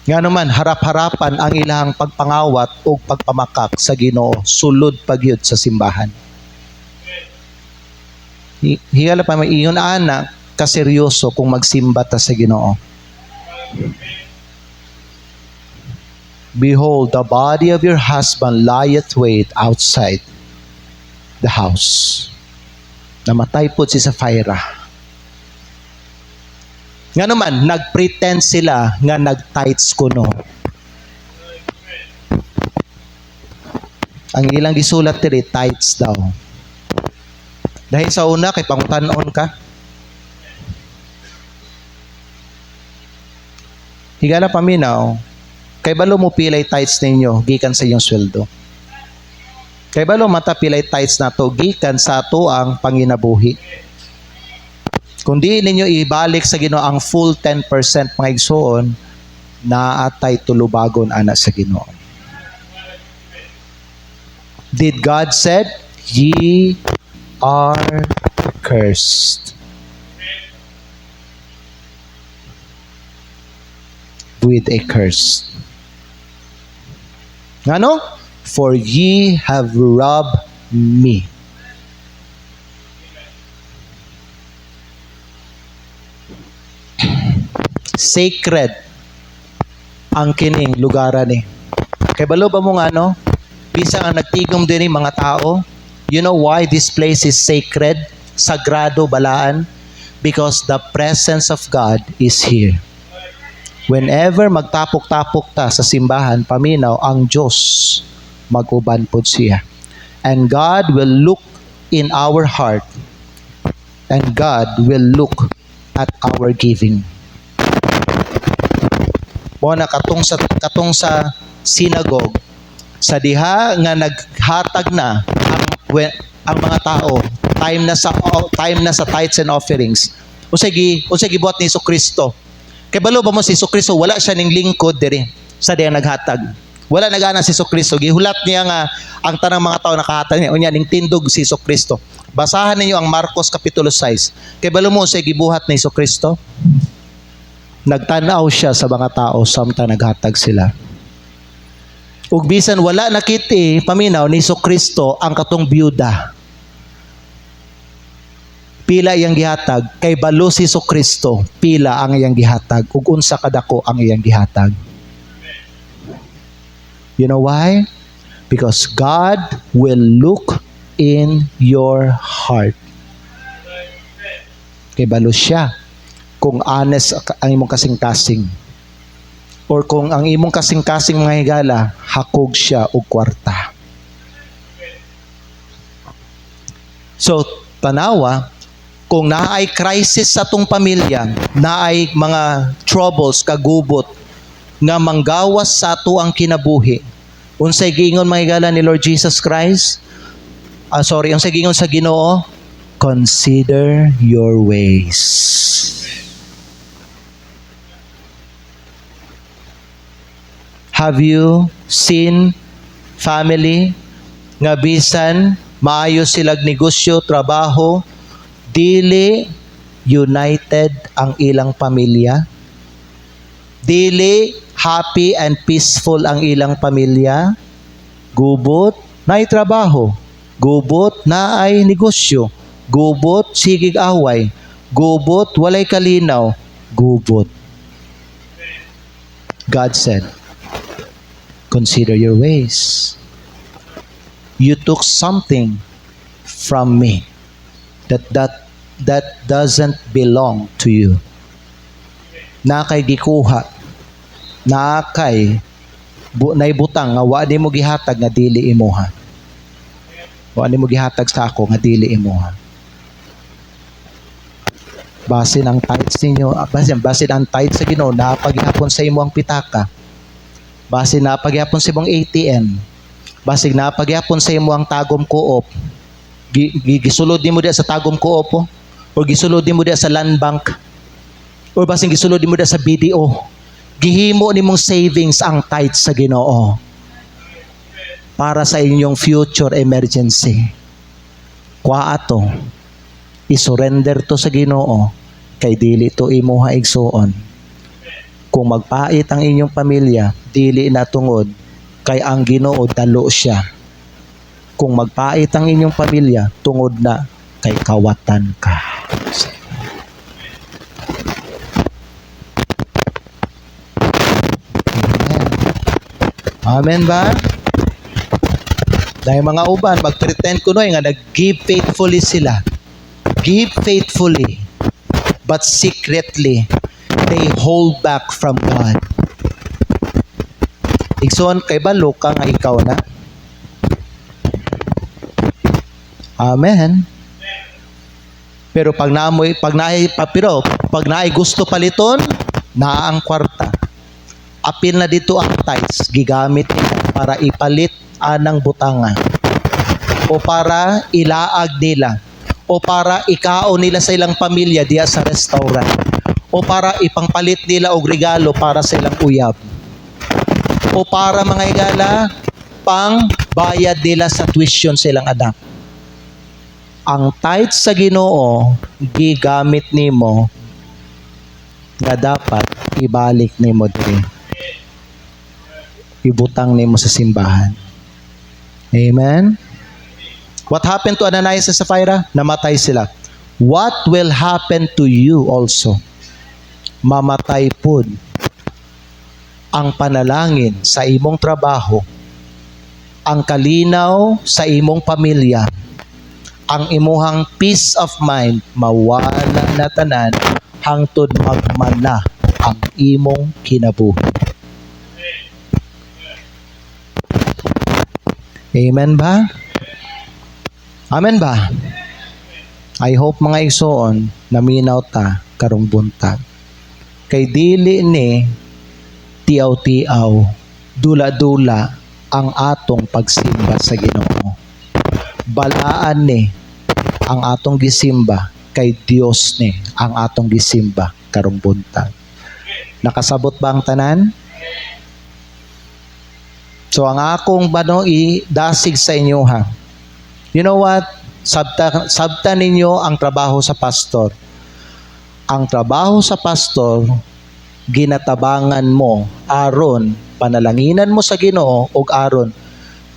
Nga naman, harap-harapan ang ilang pagpangawat o pagpamakak sa Ginoo, sulod pagyud sa simbahan. Higala pa may iyon ana kaseryoso kung magsimba ta sa Ginoo. Behold, the body of your husband lieth wait outside the house. Namatay po si Sapphira. Nga naman, nag-pretend sila nga nag-tights kuno. Ang ilang gisulat diri, tights daw. Dahil sa una, kay pangutanon ka. Higala paminaw, kay balo mo pilay tights ninyo, gikan sa iyong sweldo. Kay balo mata pilay tights na to, gikan sa ato ang panginabuhi. Kung di ninyo ibalik sa Ginoo ang full 10% mga igsoon, naatay tulubagon ana sa Ginoo. Did God said, ye are cursed with a curse. Ano? For ye have robbed me. Sacred ang kining lugaran ni. Kay balo ba mo nga no? Bisa ang nagtigom din mga tao. You know why this place is sacred? Sagrado balaan? Because the presence of God is here. Whenever magtapok-tapok ta sa simbahan, paminaw, ang Diyos mag-uban po siya. And God will look in our heart. And God will look at our giving. Muna katong sa synagogue, sa diha nga naghatag na ang mga tao, time na sa tithes and offerings. Unsay gibuhat ni Jesucristo? Kay balo ba mo si Jesucristo, wala siya ning lingkod diri sa diha naghatag. Wala nagana si Jesucristo. Gihulat niya nga ang tanang mga tao nakahatag niya unya ning tindog si Jesucristo. Basahan ninyo ang Marcos kapitulo 6. Kay balo mo sa gibuhat ni Jesucristo? Nagtanaw siya sa mga tao samtang naghatag sila. Ug bisan wala nakiti paminaw ni Jesucristo ang katong byuda. Pila iyang gihatag, kay balo si Jesucristo, pila ang iyang gihatag, ug unsa kadako ang iyang gihatag. You know why? Because God will look in your heart. Kay balo siya kung honest ang imong kasing-kasing. Or kung ang imong kasing-kasing mga higala, hakog siya og kwarta. So, tanawa, kung naay crisis sa atong pamilya, naay mga troubles, kagubot, nga manggawas sa ato ang kinabuhi, unsay giingon mga higala ni Lord Jesus Christ? Unsay giingon sa Ginoo? Consider your ways. Have you seen family nga bisan maayo silag negosyo, trabaho, dili united ang ilang pamilya? Dili happy and peaceful ang ilang pamilya? Gubot, naay trabaho. Gubot, naay negosyo. Gubot, sigig away. Gubot, walay kalinaw. Gubot. God said, consider your ways. You took something from me that doesn't belong to you. Nakay gikuha, nakay naibutang nga wa di mo gihatag nga dili imuha. Wa di mo gihatag sa ako nga dili imuha. Basin ang tithes ninyo, basin ang tithes sa Ginoo na paghihapon sa imo ang pitaka. Basin na paghihapon sa imong ATM. Basin na paghihapon sa imo ang tagom co-op. Gisulod nimo diya sa tagom co-op o gisulod nimo diya sa land bank o basin gisulod nimo diya sa BDO. Gihimo nimong savings ang tithes sa Ginoo para sa inyong future emergency. Kwa ato isurrender to sa Ginoo kay dili to imuha igsuon. Kung magpait ang inyong pamilya, dili na tungod kay ang Ginoo dalo siya. Kung magpait ang inyong pamilya, tungod na kay kawatan ka. Amen. Amen ba? Dahil mga uban, mag-pretend ko nga nag-give faithfully sila. give faithfully, but secretly, they hold back from God. Igsoon kay balo ka nga ikaw na. Amen. Pero pag naay gusto paliton, naa ang kwarta. Apil na dito ang tithes, gigamit nila para ipalit anang butanga. O para ilaag nila. O para ikaon nila sa ilang pamilya diya sa restaurant. O para ipangpalit nila og regalo para sa ilang uyab. O para mga igala, pang bayad nila sa tuition sa ilang anak. Ang tithes sa Ginoo gigamit nimo nga dapat ibalik nimo diri. Ibutang nimo sa simbahan. Amen. What happened to Ananias and Sapphira? Namatay sila. What will happen to you also? Mamatay pud ang panalangin sa imong trabaho, ang kalinaw sa imong pamilya, ang imuhang peace of mind mawala na tanan hangtod magmana ang imong kinabuhi. Amen ba? Amen ba? I hope mga igsoon naminaw ta karong buntag. Kay dili ni tiaw-tiaw, dula-dula ang atong pagsimba sa Ginoo. Balaan ni ang atong gisimba kay Dios ni ang atong gisimba karong buntag. Nakasabot ba ang tanan? So ang akong dasig sa inyo ha. You know what? Sabta ninyo ang trabaho sa pastor. Ang trabaho sa pastor, ginatabangan mo aron panalanginan mo sa Ginoo ug aron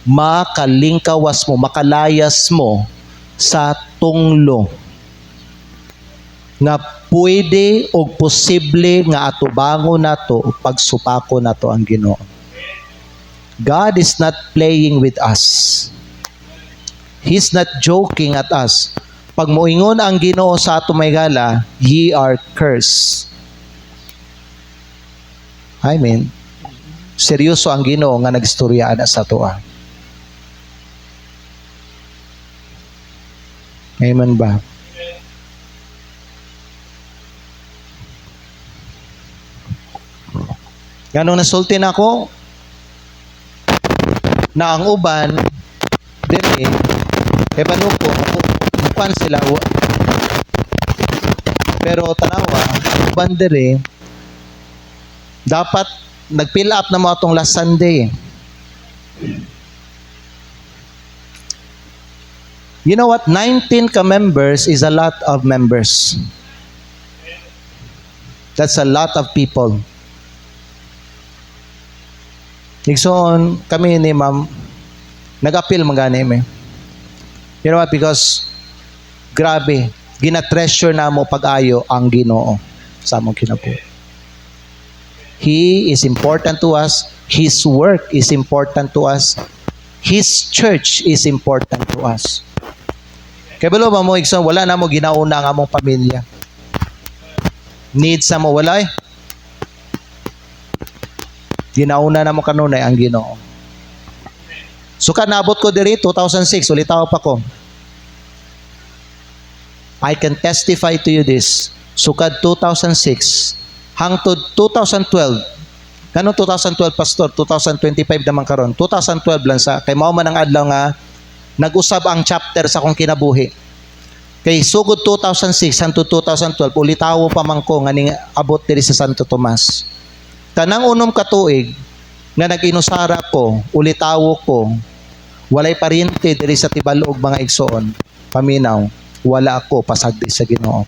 makalingkawas mo, makalayas mo sa tunglo nga pwede o posible nga atubangon nato o pagsupako nato ang Ginoo. God is not playing with us. He's not joking at us. Pag moingon ang Ginoo sa ato may gala, ye are cursed. I mean, seryoso ang Ginoo nga nagstorya sa toa. Amen ba? Ganong nasulti na ako na ang uban dili panuko mukan sila pero tanawa ang uban diri dapat nag-fill up na mo atong last Sunday. You know what? 19 ka-members is a lot of members. That's a lot of people. Igsoon, kami ni ma'am, nag-appeal magani me. You know what? Because, grabe, gina-treasure na mo pag-ayo ang Ginoo sa among kinabuhi. He is important to us. His work is important to us. His church is important to us. Kaya balo ba mo, igsoon, wala na mo ginauna ang among pamilya. Needs sa mo, wala eh. Ginauna na mo kanunay ang Ginoo. So kanabot ko diri 2006 ulitaw pa ko. I can testify to you this. Sukad 2006 hangtod 2012. Kanong 2012 pastor? 2025 naman karon. 2012 lang sa kay mao man ang adlaw nga nag-usab ang chapter sa akong kinabuhi. Kay sugod 2006 hangtod 2012 ulitaw pa man ko nga ning abot diri sa Santo Tomas. Kanang unom ka tuig nga nag-inusara ko, ulitawo ko, walay paryente diri sa tibalog mga igsoon, paminaw, wala ako pasagdi sa Ginoo.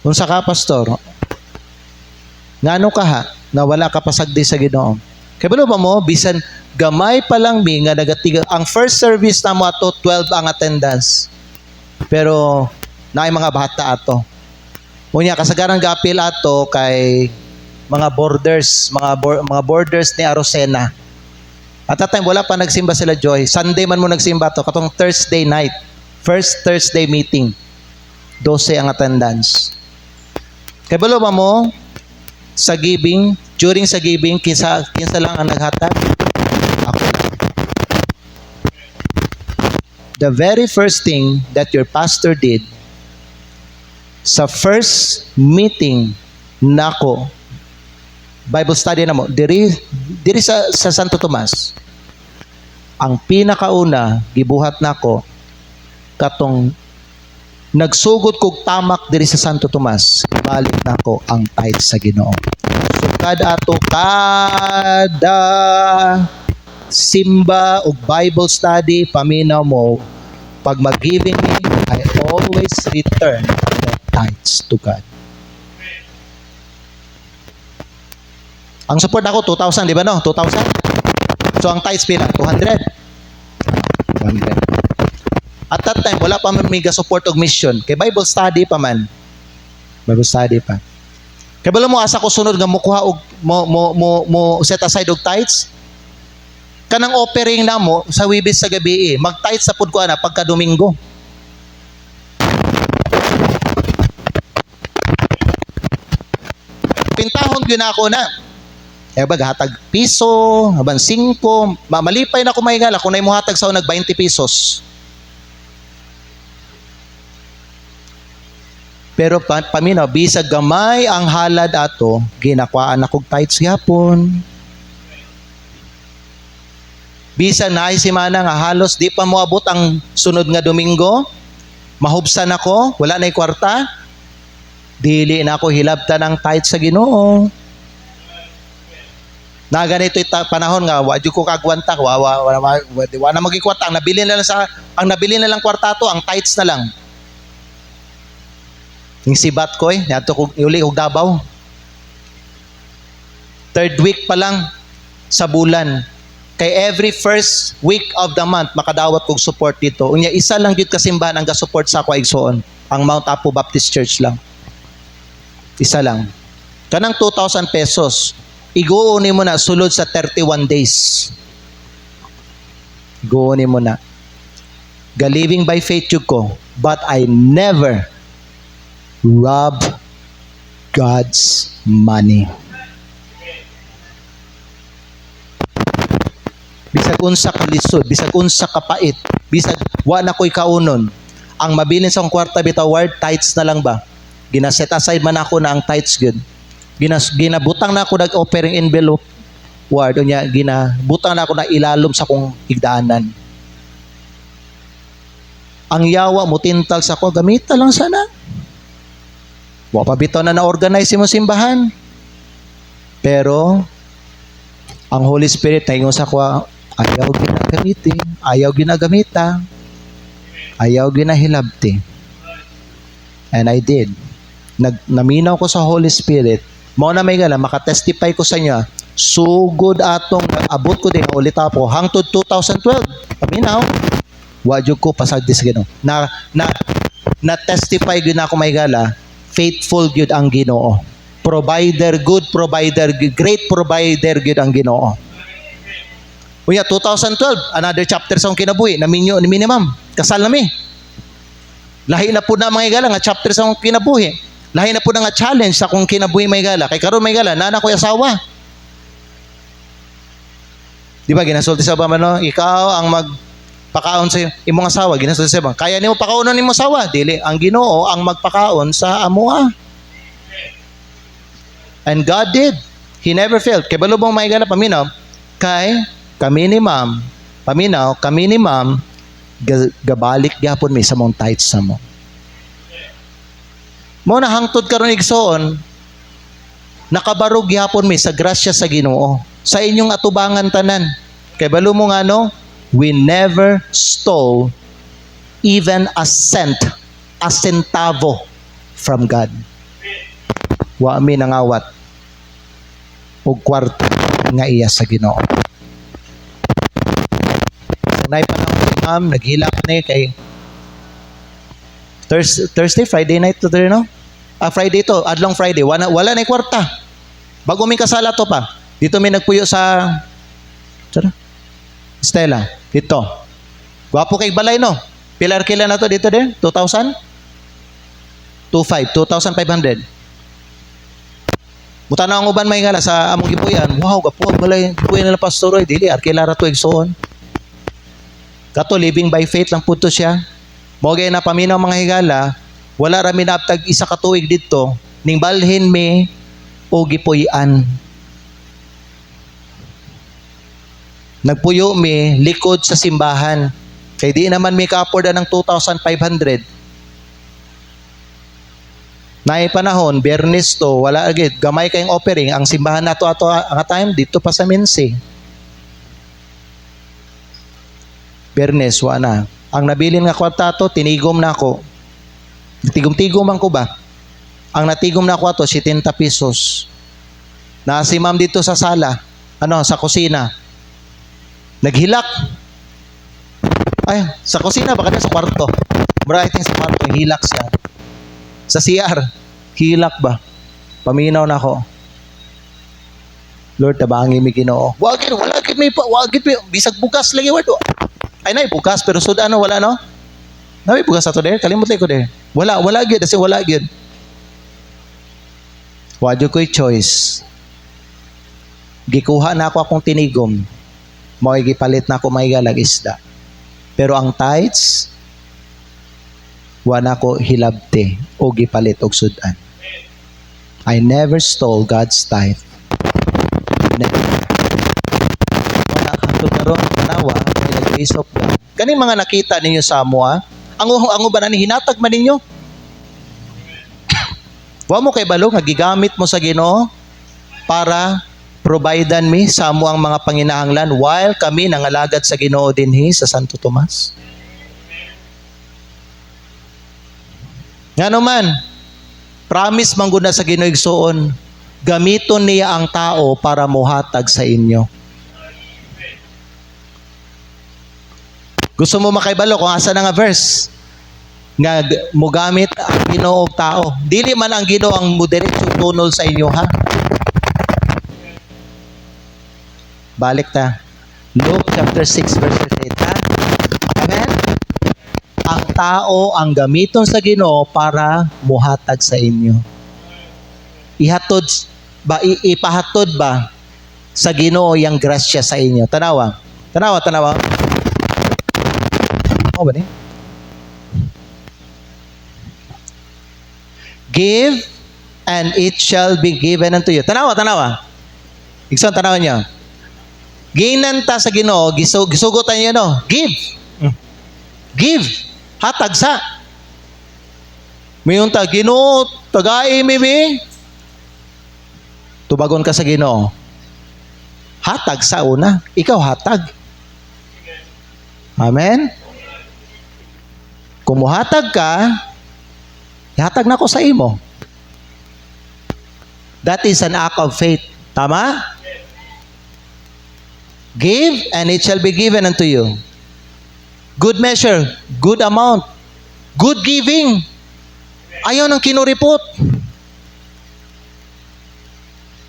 Unsa ka pastor? Ngano ka ha na wala ka pasagdi sa Ginoo? Kay balo ba mo bisan gamay pa lang mi nga nagatiga ang first service na mo ato 12 ang attendance. Pero naay mga bata ato. Unya kasagaran ga-appeal ato kay mga borders ni Arosena. At that time, wala pa nagsimba sila Joy. Sunday man mo nagsimba to, katong Thursday night. First Thursday meeting. 12 ang attendance. Kaya balo ba mo, sa giving, during sa giving, kinsa lang ang naghatag? Ako. The very first thing that your pastor did, sa first meeting nako, Bible study na mo, diri sa Santo Tomas, ang pinakauna, gibuhat nako, katong nagsugod kog tamak diri sa Santo Tomas, balik nako ang tithe sa Ginoo. Sukad ato kada simba o Bible study, paminaw mo, pag mag-giving me, I always return the tithes to God. Ang support ako, 2,000, di ba no? 2,000. So, ang tithes pila? 200. 200. At that time, wala pa mamiga support og mission. Kay Bible study pa man. Bible study pa. Kaya bala mo, asa ko sunod nga mukuha og mo set aside og tithes? Kanang offering na mo sa Wibis sa gabi mag-tithes sa pud ko ana pagka Domingo. Pintahon gyud ako na. Kaya ba hatag piso, haban 5, malipay na ko mahingal kung nay mo hatag sa nag 20 pesos. Pero paminaw, bisag gamay ang halad ato, ginakwaan akong tithes gyapon. Bisag na si mana nga halos di pa moabot ang sunod nga Domingo, mahubsan ako, wala na'y kwarta, dili na ako hilabtan ang tithes sa Ginoo. Na ganito panahon nga, wadyo ko kagwanta, wala na magikwarta, ang nabili na lang kwarta to, ang tithes na lang. Yung sibat ko nato ko uli og Davao. 3rd week pa lang sa bulan. Kay every first week of the month makadawat kog support dito. Unya isa lang gyud kasimbahan ang ga-support sa ako igsoon, ang Mount Apo Baptist Church lang. Isa lang. Kanang 2,000 pesos, iguunin mo na sulod sa 31 days. Iguunin mo na. Galiving by faith yun ko, but I never rob God's money. Bisag unsa ka lisod, bisag unsa ka pait, bisag wa na ko'y kaunon, ang mabilin sa akong kwarta bitaw word tithes na lang ba? Gina-set aside man ako na ang tithes gyud. Ginabutang na ako nag offering envelope word unya ginabutang na ako na ilalom sa akong higdaanan. Ang yawa mo tintag sa ko, gamita lang sana. Wa pa bitaw na na-organize mo simbahan. Pero ang Holy Spirit taingon sa ko, ayaw ginagamitin, ayaw ginagamita, ayaw ginahilabti. And I did. Naminaw ko sa Holy Spirit. Mao na may gala, makatestify ko sa inyo, sugod atong abot ko din ulit po hangtod 2012. Paminaw. Wadyo ko pasagdis Ginoo. Na testify gyud na ako may gala, faithful gyud ang Ginoo. Provider, good provider, great provider gyud ang Ginoo. Unya 2012, another chapter sa akong kinabuhi, na minimum, kasal na mi. Lahi na po na mga gala nga chapter sa akong kinabuhi. Lahi na po na nga challenge sa akong kinabuhi may gala. Kay karon may gala, nana ko asawa. Di ba ginasulti sa ba no? Ikaw ang magpakaon sa imong asawa, ginasulti sa ba? Kaya nimo pakaonon nimo asawa, dili ang Ginoo ang magpakaon sa amoa. And God did. He never failed. Kay balubong may gala paminaw, kay kami ni ma'am, paminaw, kami ni ma'am, gabalik gyapon mi sa mong tithes sa mo. Mo na hangtod karon igsoon, nakabarog gyapon mi sa grasya sa Ginoo. Sa inyong atubangan tanan. Kay balo mo nga no, we never stole even a cent, a centavo from God. Wa mi nangawat og kwarta nga iya sa Ginoo. Sanay pa lang ma'am, naghilak ni kay Thursday, Friday night to there, no? Friday to, adlong Friday, wala na kwarta. Bago mi kasala to pa. Dito may nagpuyo sa Stella, dito. Gwapo kay balay, no? Pilar kila na to dito din? 2,000? 2,500. Muta na ang uban may ngala sa among gipuyan. Wow, gapo ang balay. Gipuyan nila pastor, oy. Dili, arkilara to igsoon. Kato, living by faith lang po to siya. Mogay na paminaw mga higala, wala rami na aptag isa ka tuig dito, ning balhin mi o gipuyan. Nagpuyo mi likod sa simbahan. Kay di naman mi ka-afford ng 2,500. Naay panahon, Biyernes to, wala agad, gamay kayong offering. Ang simbahan nato ato ang time dito pa sa Minsi. Biyernes, wala. Ang nabilin nga kwartato, tinigom na ako. Tigom-tigom man ko ba? Ang natigom na ako ato, 70 pesos. Na si ma'am dito sa sala, sa kusina. Naghilak. Ay, sa kusina, baka na sa kwarto. Mura, I think sa kwarto, hilak siya. Sa CR, hilak ba? Paminaw na ako. Lord, tabangi mi Ginoo. Wagit may bisag bukas lagi word. Ay na bukas pero sud wala no? Nabi bukas ato der, kalimot ko der. Wala gyud kasi wala gyud. Wadyo ko'y choice. Gikuha na ako akong tinigom. Mo'y gipalit na ako may galag isda. Pero ang tithes, wala ko hilabte o gipalit og sudan. I never stole God's tithe. Never. Wala kang karon tanawa may grace of God. Kaning mga nakita ninyo sa mua, ang uban ani hinatag man ninyo. Wa mo kay balo nga gigamit mo sa Ginoo para providean mi sa amo ang mga panginahanglan while kami nangalagad sa Ginoo dinhi sa Santo Tomas. Ngano man, promise man gud na sa Ginoo igsoon, gamiton niya ang tao para muhatag sa inyo. Gusto mo makaibalo kung asa na nga verse nga mugamit ang Ginoo og tao. Dili man ang Ginoo ang mudiretso tunol sa inyo, ha? Balik ta. Luke chapter 6 verse 38, ha? Amen? Ang tao ang gamiton sa Ginoo para muhatag sa inyo. Ipahatod ba sa Ginoo yang grasya sa inyo? Tanawa. Ano ba ni? Give and it shall be given unto you. Tanawa. Ikson tanawan niyo. Ginanta sa Ginoo, gisugutan niyo no. Give. Give. Hatag sa. Mayun ta Ginoo, tagai mi. Tubagon ka sa Ginoo. Hatag sa una, ikaw hatag. Amen. Kung muhatag ka, ihatag na ko sa imo. That is an act of faith. Tama? Give and it shall be given unto you. Good measure, good amount, good giving. Ayaw nang kinuripot.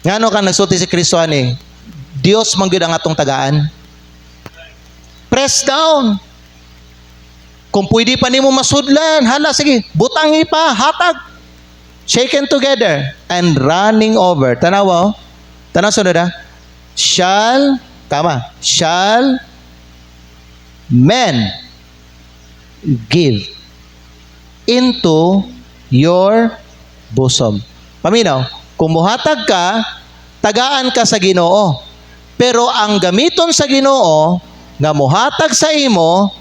Ngano ka nagsulti si Kristo ani? Dios man gyud ang atong tagaan. Press down. Kung pwede pa nimo masudlan, hala sige, butangi pa, hatag. Shaken together and running over. Tanawa, tanaw sunod ha. Shall men give into your bosom. Paminaw, kung muhatag ka, tagaan ka sa Ginoo. Pero ang gamiton sa Ginoo, nga muhatag sa imo,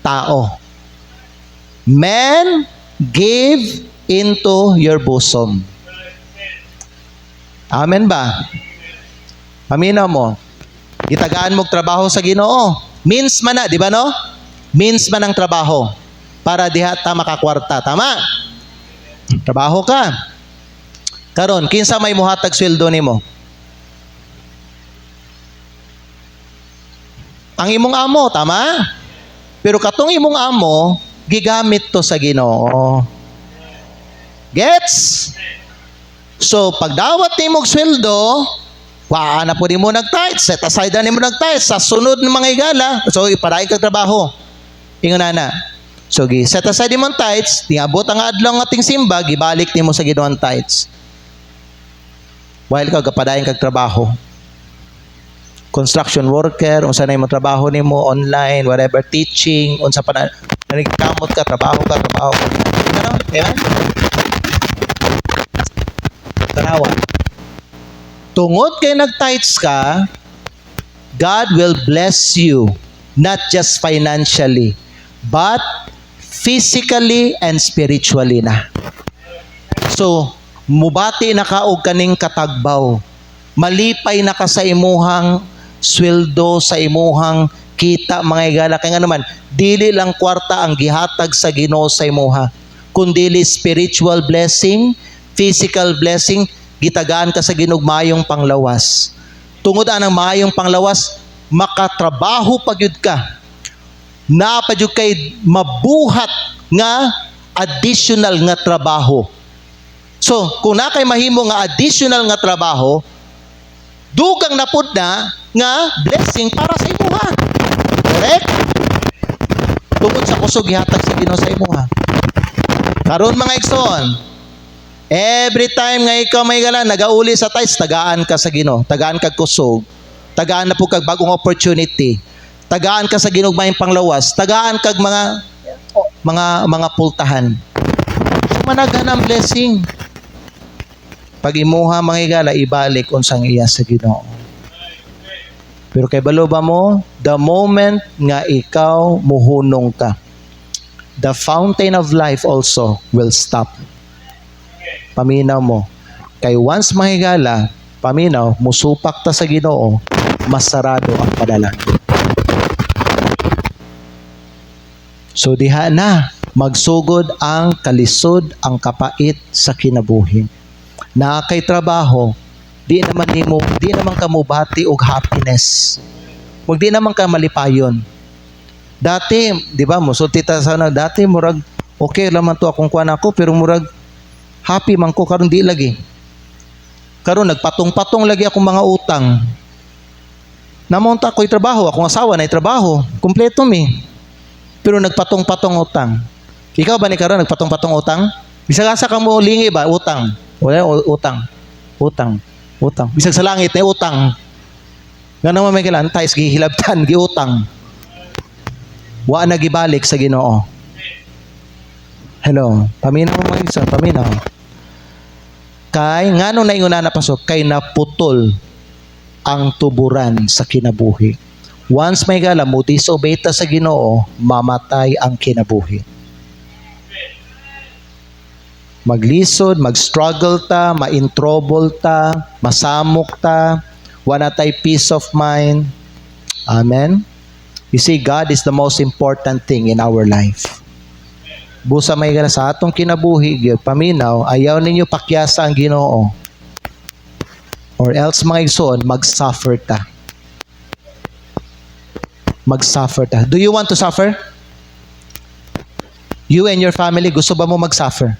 tao. Men give into your bosom. Amen ba? Paminaw mo. Gitagaan mo trabaho sa Ginoo. Means man na, di ba no? Means man ang trabaho para diha ta makakwarta. Tama? Trabaho ka. Karon, kinsa may muhatag sweldo nimo? Ang imong amo, tama? Pero katong imong amo, gigamit to sa Ginoo. Gets? So, pagdawat nimong sweldo, Waan na po ni mo nag-tithes. Set aside na ni mo nag-tithes. Sa sunod ng mga higala. So, ipadaig kag trabaho. Ingon na. So, set aside ni mo ang tithes. Tingabot ang adlaw ng ating simba. Gibalik ni mo sa Ginoo ang tithes. While ka gapadayon kag trabaho. Construction worker, unsa na imong trabaho nimo, online, whatever, teaching, unsa pa na nagkamot ka, trabaho ka. Ano? Yan? Tanawa. Tungod kay nag-tithes ka, God will bless you, not just financially, but physically and spiritually na. So, mubati na ka og kaning katagbaw. Malipay na ka sa imuhang sweldo, sa imuhang kita, mga higala. Kaya nga naman, dili lang kwarta ang gihatag sa Ginoo sa imuha, kundili spiritual blessing, physical blessing, gitagaan ka sa Ginoo mayong panglawas. Tungod anang mayong panglawas, makatrabaho pagyud ka. Napadyud kay mabuhat nga additional nga trabaho. So, kung na kay mahimo nga additional nga trabaho, dugang napud na nga blessing para sa imuha. Correct? Tungod sa kusog gihatag sa Ginoo sa imuha. Karon mga igsoon, every time nga ikaw may gala, nagauli sa tithes, tagaan ka sa Ginoo, tagaan kag kusog, tagaan na po kag bagong opportunity, tagaan ka sa Ginoo mayong panglawas, tagaan kag mga pultahan. Managhan ang blessing. Pag imuha mga higala, ibalik unsang iya sa Ginoo. Pero kay balo ba mo, the moment nga ikaw muhunong ka, the fountain of life also will stop. Paminaw mo. Kay once mahigala, paminaw, musupak ta sa Ginoo, masarado ang padalangin. So diha na, magsugod ang kalisod, ang kapait sa kinabuhi. Na kay trabaho, di naman ka mubati og happiness. Wag di naman ka malipayon. Dati, di ba, musulti ta sana, dati murag, okay laman to akong kuan ako, pero murag, happy man ko, karon di lagi. Karon nagpatong-patong lagi akong mga utang. Namonta ko'y trabaho, akong asawa na'y trabaho, kumpleto mi. Pero nagpatong-patong utang. Ikaw ba ni karon nagpatong-patong utang? Bisag-asa kang mo lingi ba utang? Wala utang. Bisag sa langit na utang. Nga naman may kailan, tayo gihilabtan, giutang. Wa na gibalik sa Ginoo. Hello, paminaw mo isa, paminaw. Kay, nga nung nainguna na pasok, kay naputol ang tuburan sa kinabuhi. Once may gala mo, disobey ta sa Ginoo, mamatay ang kinabuhi. Maglisod, mag-struggle ta, ma-introuble ta, masamok ta, wala tay peace of mind. Amen? You see, God is the most important thing in our life. Busa may gana sa atong kinabuhi, gyud paminaw, ayaw ninyo pakyasa ang Ginoo. Or else mga igsoon, mag-suffer ta. Mag-suffer ta. Do you want to suffer? You and your family, gusto ba mo mag-suffer?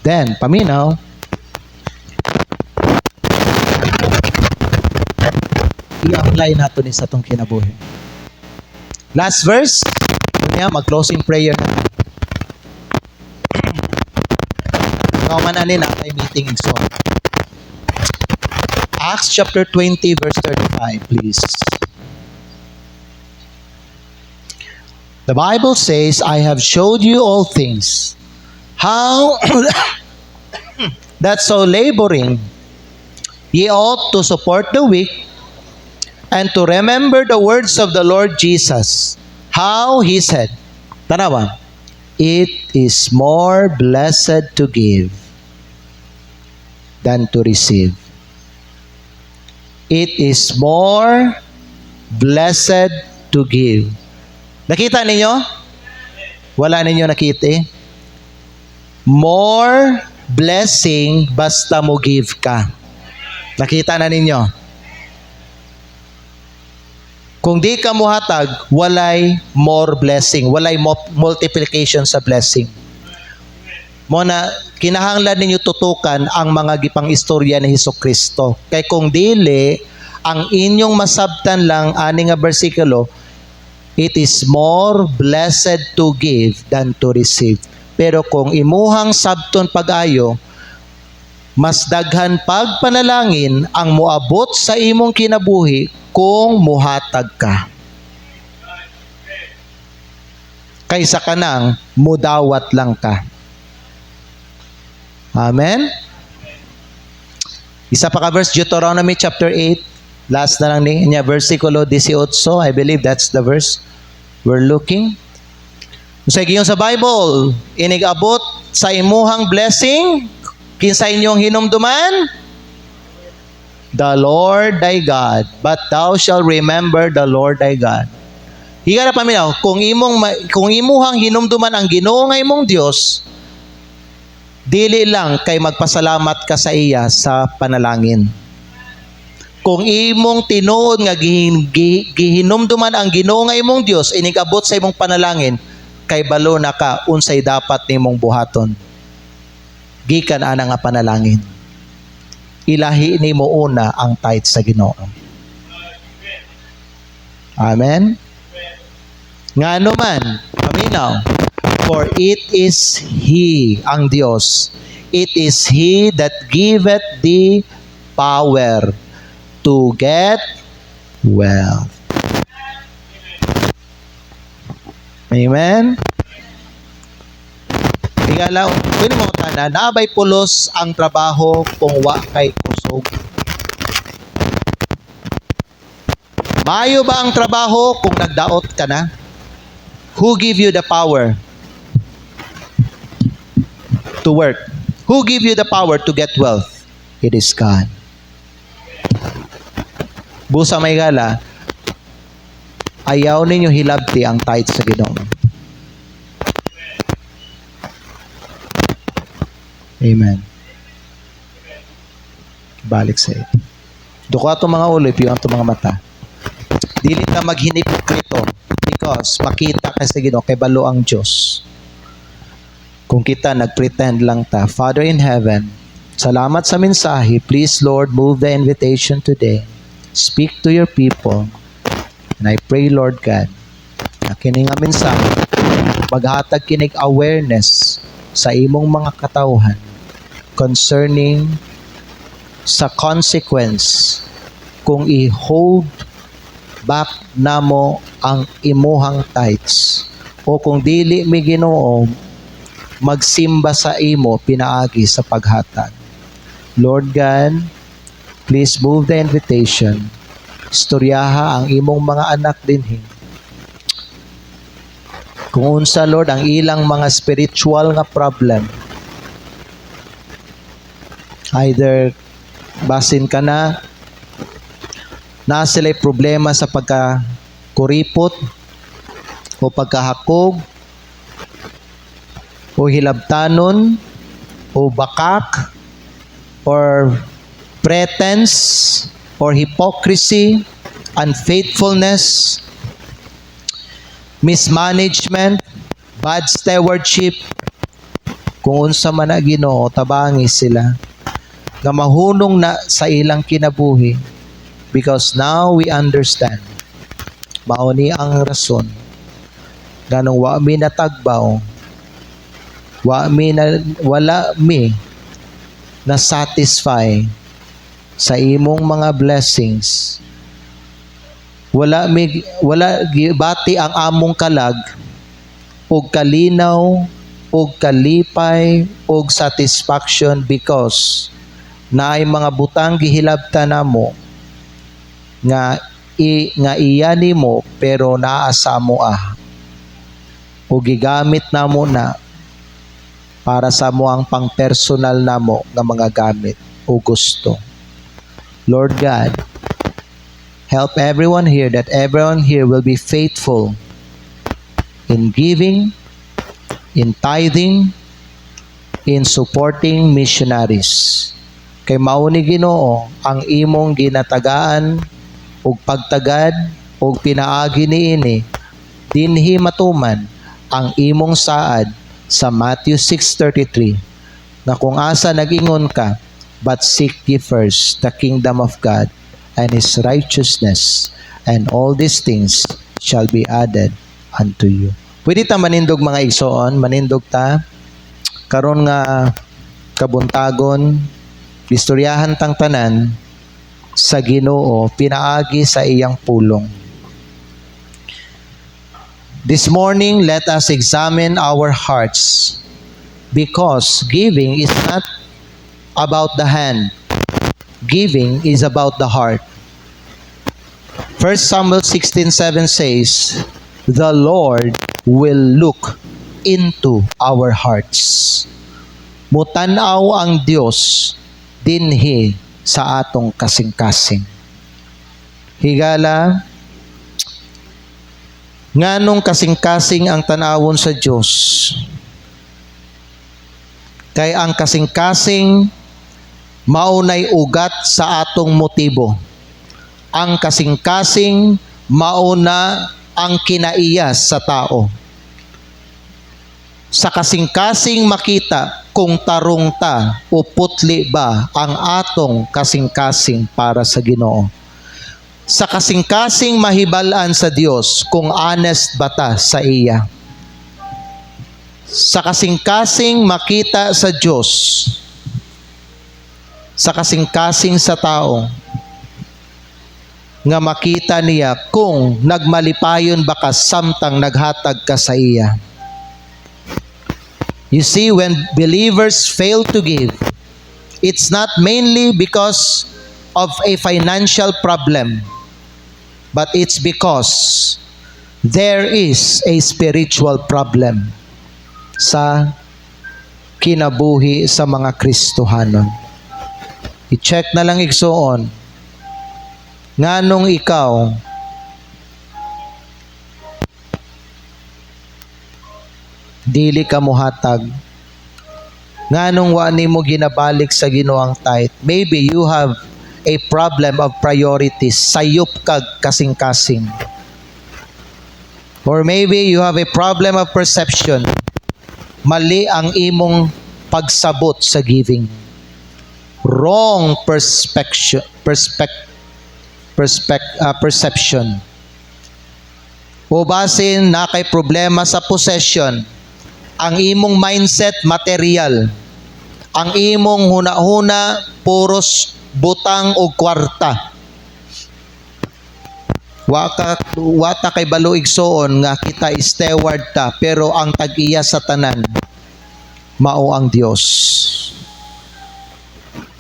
Then, paminaw, i-apply nato ni sa itong kinabuhi. Last verse, mag-closing prayer na. Kaumanan na tayo meeting so. Acts chapter 20 verse 35, please. The Bible says, I have showed you all things, how that so laboring ye ought to support the weak, and to remember the words of the Lord Jesus, how he said, tanawa, it is more blessed to give than to receive. It is more blessed to give. Nakita ninyo? Wala ninyo nakita eh? More blessing basta mo give ka. Nakita na ninyo? Kung di ka mo hatag, walay more blessing, walay multiplication sa blessing. mo na kinahanglan ninyo tutukan ang mga gipang istorya ni Hesukristo. Kay kung dili, ang inyong masabtan lang ani nga bersikulo, it is more blessed to give than to receive. Pero kung imuhang sabton pag-ayo, mas daghan pagpanalangin ang moabot sa imong kinabuhi kung muhatag ka. Kaysa kanang mudawat lang ka. Amen? Isa pa ka verse, Deuteronomy chapter 8. Last na lang niya, versikulo 18. I believe that's the verse we're looking. Sa giyon sa Bible, inigabot sa imuhang blessing, kinsa inyong hinumduman? The Lord thy God. But thou shalt remember the Lord thy God. Higa na paminaw, kung imuhang hinumduman ang Ginoo nga imong Dios, dili lang kay magpasalamat ka sa iya sa panalangin. Kung imong tinuod nga gihinumduman ang Ginoo nga imong Dios, inigabot sa imong panalangin, kay balo na ka unsay dapat nimong buhaton. Gikan ana nga panalangin. Ilahi nimo una ang tithe sa Ginoo. Amen. Ngano man, paminaw, for it is He, ang Dios, it is He that giveth thee power to get wealth. Amen? Tingala, pwede mo tanan, naabay pulos ang trabaho kung wa kay kusog. Maayo ba ang trabaho kung nagdaot ka na? Who give you the power to work? Who give you the power to get wealth? It is God. Busa may gala, ayaw ninyo hilabti ang tithe sa Ginoo. Amen. Balik sa iyo. Duko ato mga ulo, ipiyo ato mga mata. Dili ka maghinipokrito because makita ka sa Ginoo kay balo ang Diyos. Kung kita nagpretend lang ta. Father in heaven, salamat sa mensahe. Please Lord, move the invitation today. Speak to your people. And I pray Lord God, na kini nga mensahe, maghatag kinig awareness sa imong mga katawhan concerning sa consequence kung i-hold back namo ang imuhang tithes o kung dili mi Ginoo magsimba sa imo pinaagi sa paghatag. Lord God, please move the invitation. Istoryaha ang imong mga anak dinhi. Kung unsa Lord ang ilang mga spiritual nga problem, either basin ka na sila'y problema sa pagkakuripot o pagkahakog o hilabtanon o bakak or pretense or hypocrisy, unfaithfulness, mismanagement, bad stewardship, kung unsa man na Ginoo, tabangi sila nga mahunong na sa ilang kinabuhi. Because now we understand. Mauni ang rason. Ganong wa mi natagbaw. Wala mi na satisfy sa imong mga blessings. Wala gibati ang among kalag og kalinaw og kalipay og satisfaction because naay mga butang gihilabtan namo nga iya nimo pero naa sa mo o gigamit namo na para sa mo ang pang-personal namo nga mga gamit o gusto. Lord God, help everyone here that everyone here will be faithful in giving, in tithing, in supporting missionaries. Kay mao ni Ginoo ang imong ginatagaan ug pagtagad ug pinaagi niini dinhi matuman ang imong saad sa Matthew 6:33 na kung asa nag-ingon ka, but seek ye first the kingdom of God and His righteousness, and all these things shall be added unto you. Pwede ta manindog mga igsoon, manindog ta karon nga kabuntagon, istoryahan tang tanan sa Ginoo pinaagi sa iyang pulong. This morning, let us examine our hearts, because giving is not about the hand. Giving is about the heart. 1 Samuel 16:7 says, "The Lord will look into our hearts." Mutanaw ang Dios dinhi sa atong kasing-kasing. Higala, nganong kasing-kasing ang tanawon sa Dios? Kay ang kasing-kasing maunay ugat sa atong motibo. Ang kasing-kasing mauna ang kinaiyas sa tao. Sa kasing-kasing makita kung tarong ta o putli ba ang atong kasing-kasing para sa Ginoo. Sa kasing-kasing mahibalaan sa Dios kung honest ba ta sa iya. Sa kasing-kasing makita sa Dios. Sa kasing-kasing sa tao nga makita niya kung nagmalipayon ba ka samtang naghatag ka sa iya. You see, when believers fail to give, it's not mainly because of a financial problem, but it's because there is a spiritual problem sa kinabuhi sa mga Kristohanon. I-check na lang igsoon, nganong ikaw dili ka mohatag, nganong wa nimo ginabalik sa Ginoo ang tithe. Maybe you have a problem of priorities, sayop kag kasing-kasing. Or maybe you have a problem of perception, mali ang imong pagsabot sa giving. Wrong perception. O basin na kay problema sa possession, ang imong mindset material, ang imong huna-huna puros butang o kwarta. Wata kay balo igsoon nga kita steward ta, pero ang tag-iya sa tanan mao ang Dios.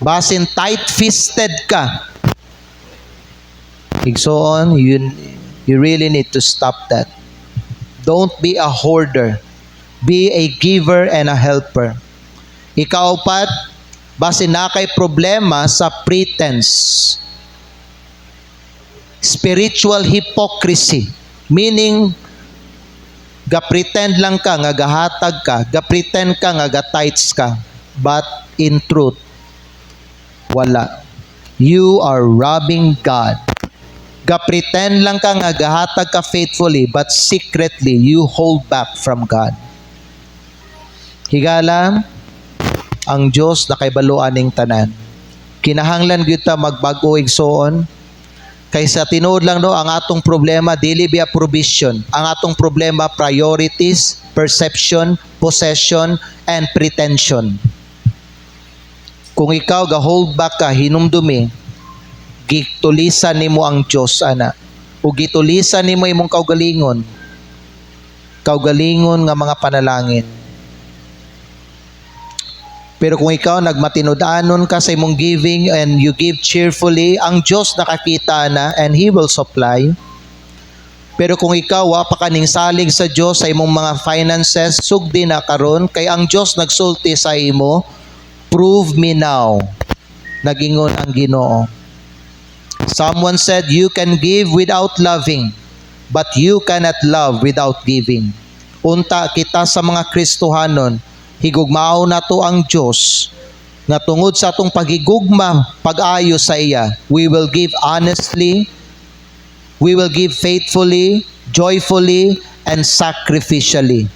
Basin tight-fisted ka, igsoon, you really need to stop that. Don't be a hoarder. Be a giver and a helper. Ikaapat, basin na kay problema sa pretense. Spiritual hypocrisy. Meaning, ga-pretend lang ka, nga gahatag ka, ga-pretend ka, nga ga-tithes ka. But in truth, wala. You are robbing God. Ga-pretend lang ka, nga gahatag ka faithfully, but secretly, you hold back from God. Higala, ang Dios na kay baluan ning tanan. Kinahanglan gyud ta magbago igsoon. Kaysa tinuod lang no ang atong problema dili biya provision. Ang atong problema priorities, perception, possession, and pretension. Kung ikaw ga hold back ka hinumdumi, gitulisan nimo ang Dios ana. O gitulisan nimo imong kaugalingon. Kaugalingon nga mga panalangin. Pero kung ikaw nagmatinud-anon ka sa imong giving and you give cheerfully, ang Diyos nakakita na and He will supply. Pero kung ikaw wa pa kaning salig sa Diyos sa imong mga finances, sugdi na karon kay ang Diyos nagsulti sa imo, prove me now. Nagingon ang Ginoo. Someone said, you can give without loving, but you cannot love without giving. Unta kita sa mga Kristohanon, higugmao na to ang Diyos nga tungod sa atong pagigugma, pag-ayo sa iya, we will give honestly, we will give faithfully, joyfully, and sacrificially.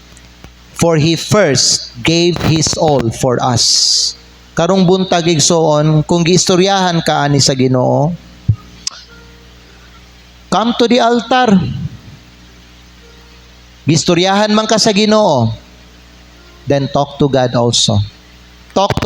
For He first gave His all for us. Karong buntag igsoon, kung giistoryahan ka ani sa Ginoo, come to the altar. Gistoryahan man ka sa Ginoo, then talk to God also. Talk to